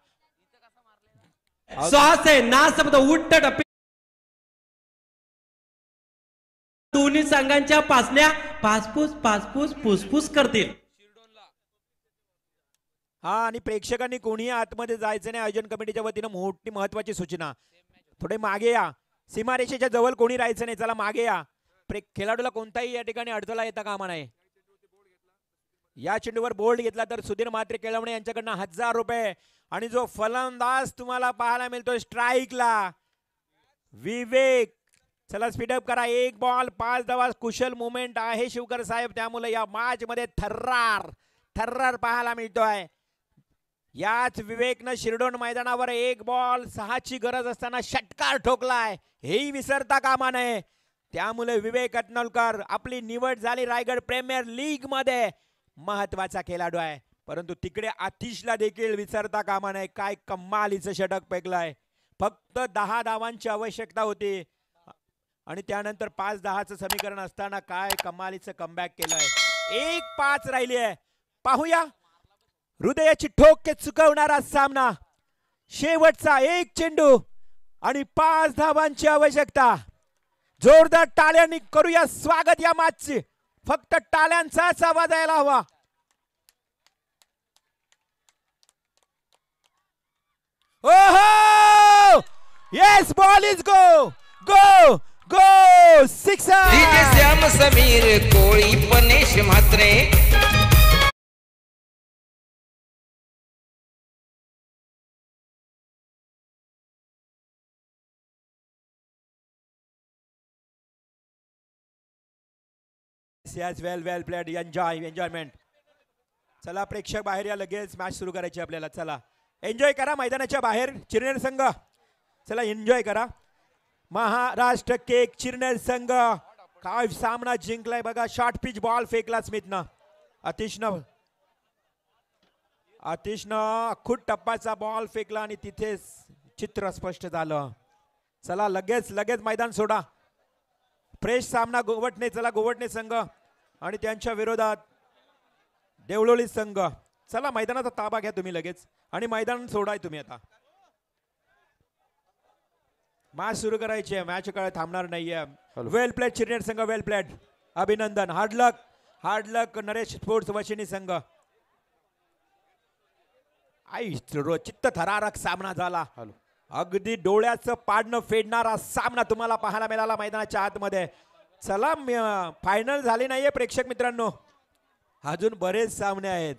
श्वास आहे ना शब्द उट्ट टप्पे. दोन्ही संघांच्या पासण्या पासपूस फुसफुस करतील. हा, आणि प्रेक्षकांनी कोणीही आतमध्ये जायचं नाही. आयोजन कमिटीच्या वतीनं मोठी महत्वाची सूचना. थोडे मागे या. सीमारेषेच्या जवळ कोणी राहायचं नाही. चला मागे या. खेळाडूला कोणताही या ठिकाणी अडथळा येता कामा नये. या चेंडूवर बोल्ड घेतला तर सुधीर म्हात्रे केळवणे यांच्याकडनं 1000 रुपये. आणि जो फलंदाज तुम्हाला पाहायला मिळतोय स्ट्राईकला, विवेक. चला स्पीडअप करा. 1 बॉल 5 धावा. कुशल मुवमेंट आहे शिवकर साहेब, त्यामुळे या मॅच मध्ये थर्रार पाहायला मिळतोय. याच विवेकनं शिरडोन मैदानावर 1 बॉल 6 ची गरज असताना षटकार ठोकलाय. हेही विसरता कामा नये. त्यामुळे विवेक अटनोलकर आपली निवड झाली रायगड प्रीमियर लीग मध्ये. महत्वाचा खेळाडू आहे, परंतु तिकडे आतिशला देखील विसरता कामा नये. काय कमालीचं षटक फेकलाय. फक्त 10 धावांची आवश्यकता होती आणि त्यानंतर 5-10चं समीकरण असताना काय कमालीचं कमबॅक केलंय. 1-5 राहिली आहे. पाहूया हृदयाची ठोके चुकवणारा सामना. शेवटचा 1 चेंडू आणि 5 धावांची आवश्यकता. जोरदार टाळ्यांनी करूया स्वागत या मॅचचे. फक्त टाळ्यांचाच आवाज यायला हवा. ओहो, yes, ball is go 6. Shyam Sameer Koli Panesh Mhatre. Yes, well played. Enjoyment. चला प्रेक्षक बाहेर या. लगेच मॅच सुरू करायची आपल्याला. चला एन्जॉय करा मैदानाच्या बाहेर. चिरनेर संघ चला एन्जॉय करा. महाराष्ट्र केक चिरनेर संघ काय सामना जिंकलाय बघा. शॉर्ट पिच बॉल फेकला स्मिथनं. आतिशनं खुट टप्पाचा बॉल फेकला आणि तिथेच चित्र स्पष्ट झालं. चला लगेच मैदान सोडा. फ्रेश सामना गोवटणे. चला गोवटणे संघ आणि त्यांच्या विरोधात देवळोली संघ. चला मैदानाचा ताबा घ्या तुम्ही लगेच आणि मैदान सोडाय तुम्ही. आता मॅच सुरू करायची आहे. मॅच काळ थांबणार नाहीये. वेल प्लेड चिरनेर संघ, वेल प्लेड. अभिनंदन. हार्ड लक नरेश स्पोर्ट्स वशिनी संघ. चित्त थरारक सामना झाला. अगदी डोळ्याचं पाडणं फेडणारा सामना तुम्हाला पाहायला मिळाला मैदानाच्या आतमध्ये. चला फायनल झाली नाहीये प्रेक्षक मित्रांनो. अजून बरेच सामने आहेत.